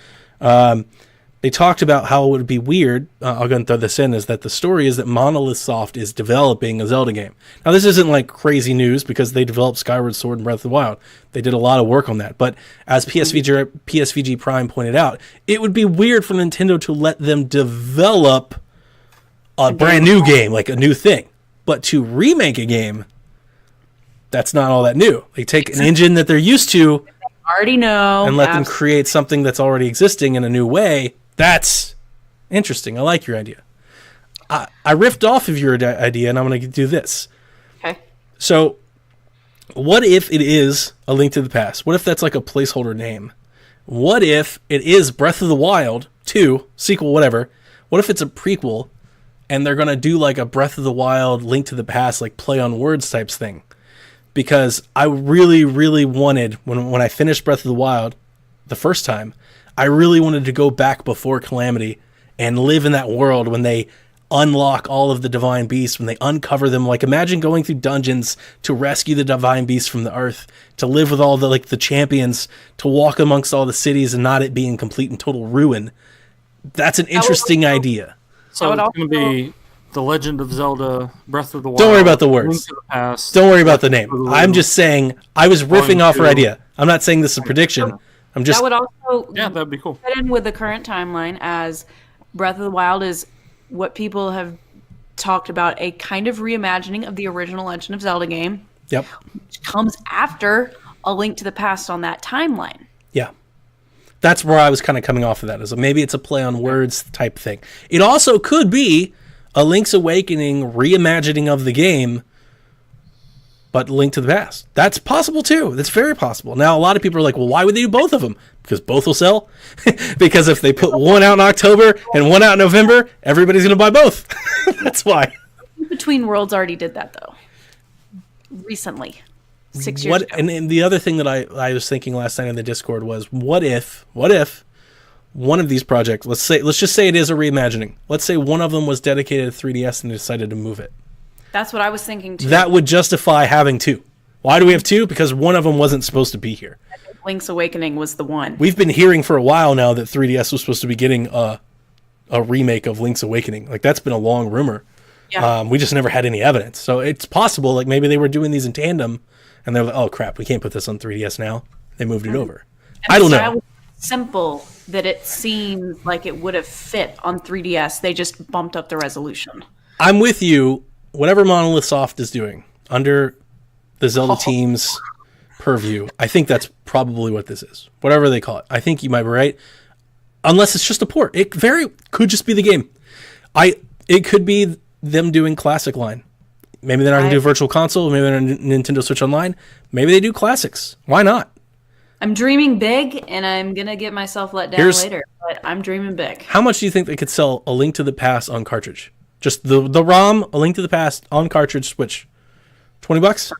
They talked about how it would be weird, I'll go and throw this in, is that the story is that Monolith Soft is developing a Zelda game. Now, this isn't like crazy news because they developed Skyward Sword and Breath of the Wild. They did a lot of work on that. But as PSVG Prime pointed out, it would be weird for Nintendo to let them develop a brand new game, like a new thing. But to remake a game, that's not all that new. They take an engine that they're used to, already know, and let them create something that's already existing in a new way. That's interesting. I like your idea. I riffed off of your idea, and I'm going to do this. Okay. So, what if it is A Link to the Past? What if that's like a placeholder name? What if it is Breath of the Wild 2, sequel, whatever? What if it's a prequel, and they're going to do like a Breath of the Wild, Link to the Past, like play on words types thing? Because I really, really wanted, when I finished Breath of the Wild the first time, I really wanted to go back before Calamity and live in that world when they unlock all of the divine beasts, when they uncover them. Like, imagine going through dungeons to rescue the divine beasts from the earth, to live with all the champions, to walk amongst all the cities and not it being complete and total ruin. That's an interesting idea. So it's going to be The Legend of Zelda, Breath of the Wild. Don't worry about the words. Link to the Past, Don't worry about the name. I'm just saying, I was riffing off her idea. I'm not saying this is a prediction. I'm just... That would also that'd be cool. fit in with the current timeline, as Breath of the Wild is what people have talked about, a kind of reimagining of the original Legend of Zelda game. Yep. Which comes after A Link to the Past on that timeline. Yeah. That's where I was kind of coming off of that. Is maybe it's a play on words type thing. It also could be a Link's Awakening reimagining of the game, but Link to the Past. That's possible too. That's very possible. Now, a lot of people are like, well, why would they do both of them? Because both will sell. Because if they put one out in October and one out in November, everybody's going to buy both. That's why. Between Worlds already did that, though. Recently. 6 years ago. And the other thing that I was thinking last night in the Discord was, what if one of these projects, let's just say it is a reimagining. Let's say one of them was dedicated to 3DS and they decided to move it. That's what I was thinking, too. That would justify having two. Why do we have two? Because one of them wasn't supposed to be here. Link's Awakening was the one. We've been hearing for a while now that 3DS was supposed to be getting a remake of Link's Awakening. Like, that's been a long rumor. Yeah. We just never had any evidence. So it's possible, like, maybe they were doing these in tandem, and they're like, oh, crap, we can't put this on 3DS now. They moved it over. And I don't the know. style was simple that it seemed like it would have fit on 3DS. They just bumped up the resolution. I'm with you. Whatever Monolith Soft is doing under the Zelda team's purview, I think that's probably what this is. Whatever they call it. I think you might be right. Unless it's just a port. It could just be the game. It could be them doing classic line. Maybe they're not going to do Virtual Console. Maybe they're on Nintendo Switch Online. Maybe they do classics. Why not? I'm dreaming big, and I'm going to get myself let down later. But I'm dreaming big. How much do you think they could sell A Link to the Past on cartridge? Just the ROM, A Link to the Past on cartridge Switch. $20?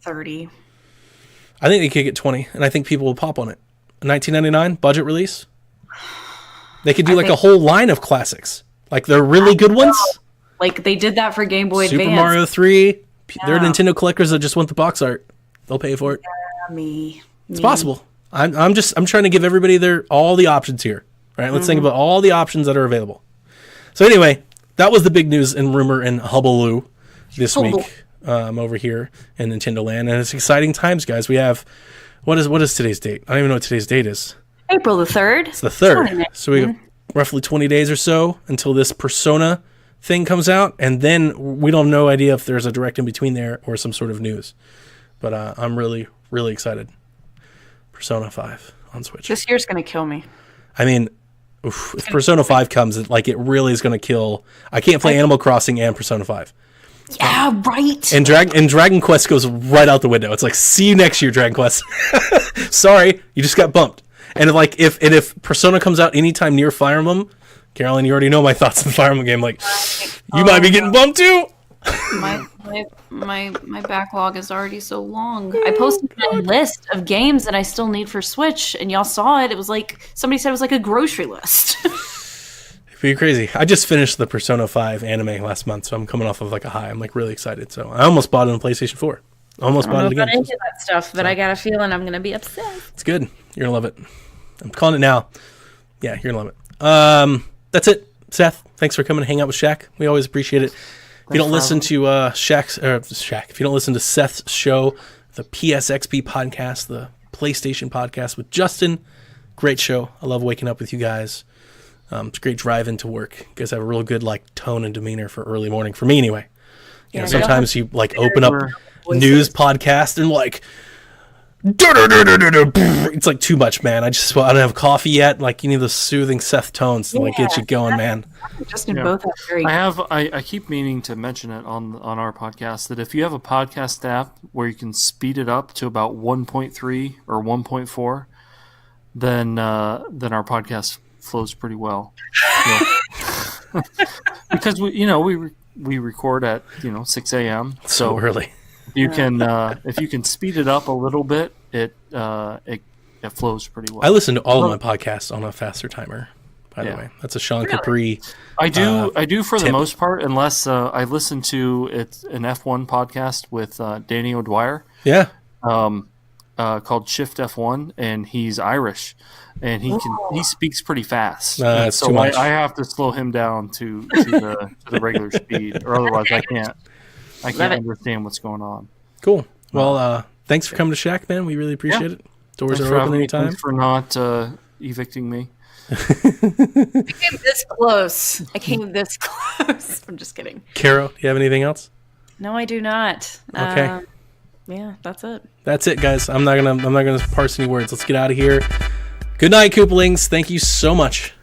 30. I think they could get 20, and I think people will pop on it. $19.99 budget release. They could do like a whole line of classics. Like they're really good ones. Like they did that for Game Boy Super Advance. Mario 3. They're Yeah. Nintendo collectors that just want the box art. They'll pay for it. Me. It's possible. I'm trying to give everybody all the options here. Right? Let's think about all the options that are available. So anyway, that was the big news and rumor and hullabaloo this week over here in Nintendo Land, and it's exciting times, guys. We have what is today's date? I don't even know what today's date is. April the 3rd. It's the 3rd. So we have roughly 20 days or so until this Persona thing comes out, and then we don't have no idea if there's a direct in between there or some sort of news. But I'm really, really excited. Persona 5 on Switch. This year's going to kill me. I mean, if Persona 5 comes, it really is going to kill. I can't play Animal Crossing and Persona 5. Yeah, right. And Dragon Quest goes right out the window. It's like, see you next year, Dragon Quest. Sorry, you just got bumped. And if Persona comes out anytime near Fire Emblem, Carolyn, you already know my thoughts on the Fire Emblem game. Like, you might be getting bumped too. My backlog is already so long. I posted a list of games that I still need for Switch, and y'all saw it. It was like somebody said it was like a grocery list. It'd be crazy. I just finished the Persona 5 anime last month, so I'm coming off of like a high. I'm like really excited. So I almost bought it on PlayStation 4. Almost bought it again. I'm not into that stuff, but I got a feeling I'm gonna be upset. It's good. You're gonna love it. I'm calling it now. Yeah, you're gonna love it. That's it. Seth, thanks for coming to hang out with Shaq. We always appreciate it. If you don't listen to if you don't listen to Seth's show, the PSXP podcast, the PlayStation podcast with Justin, great show. I love waking up with you guys. It's a great drive into work. You guys have a real good tone and demeanor for early morning. For me, anyway. Sometimes you open up news podcast and it's like too much, man. I don't have coffee yet. You need the soothing Seth tones to get you going, man. Justin both have very. I keep meaning to mention it on our podcast that if you have a podcast app where you can speed it up to about 1.3 or 1.4, then our podcast flows pretty well. Because we record at 6 a.m. so early. You can if you can speed it up a little bit, it flows pretty well. I listen to all of my podcasts on a faster timer. By the way, that's a Sean Capri. I do for tip. The most part, unless I listen to an F1 podcast with Danny O'Dwyer. Yeah. Called Shift F1, and he's Irish, and he speaks pretty fast. That's so too much. I have to slow him down to the regular speed, or otherwise I can't understand what's going on. Cool. Well, thanks for coming to Shaq, man. We really appreciate it. Doors are open anytime. Thanks for not evicting me. I came this close. I'm just kidding. Caro, do you have anything else? No, I do not. Okay. Yeah, that's it. That's it, guys. I'm not gonna parse any words. Let's get out of here. Good night, Koopalings. Thank you so much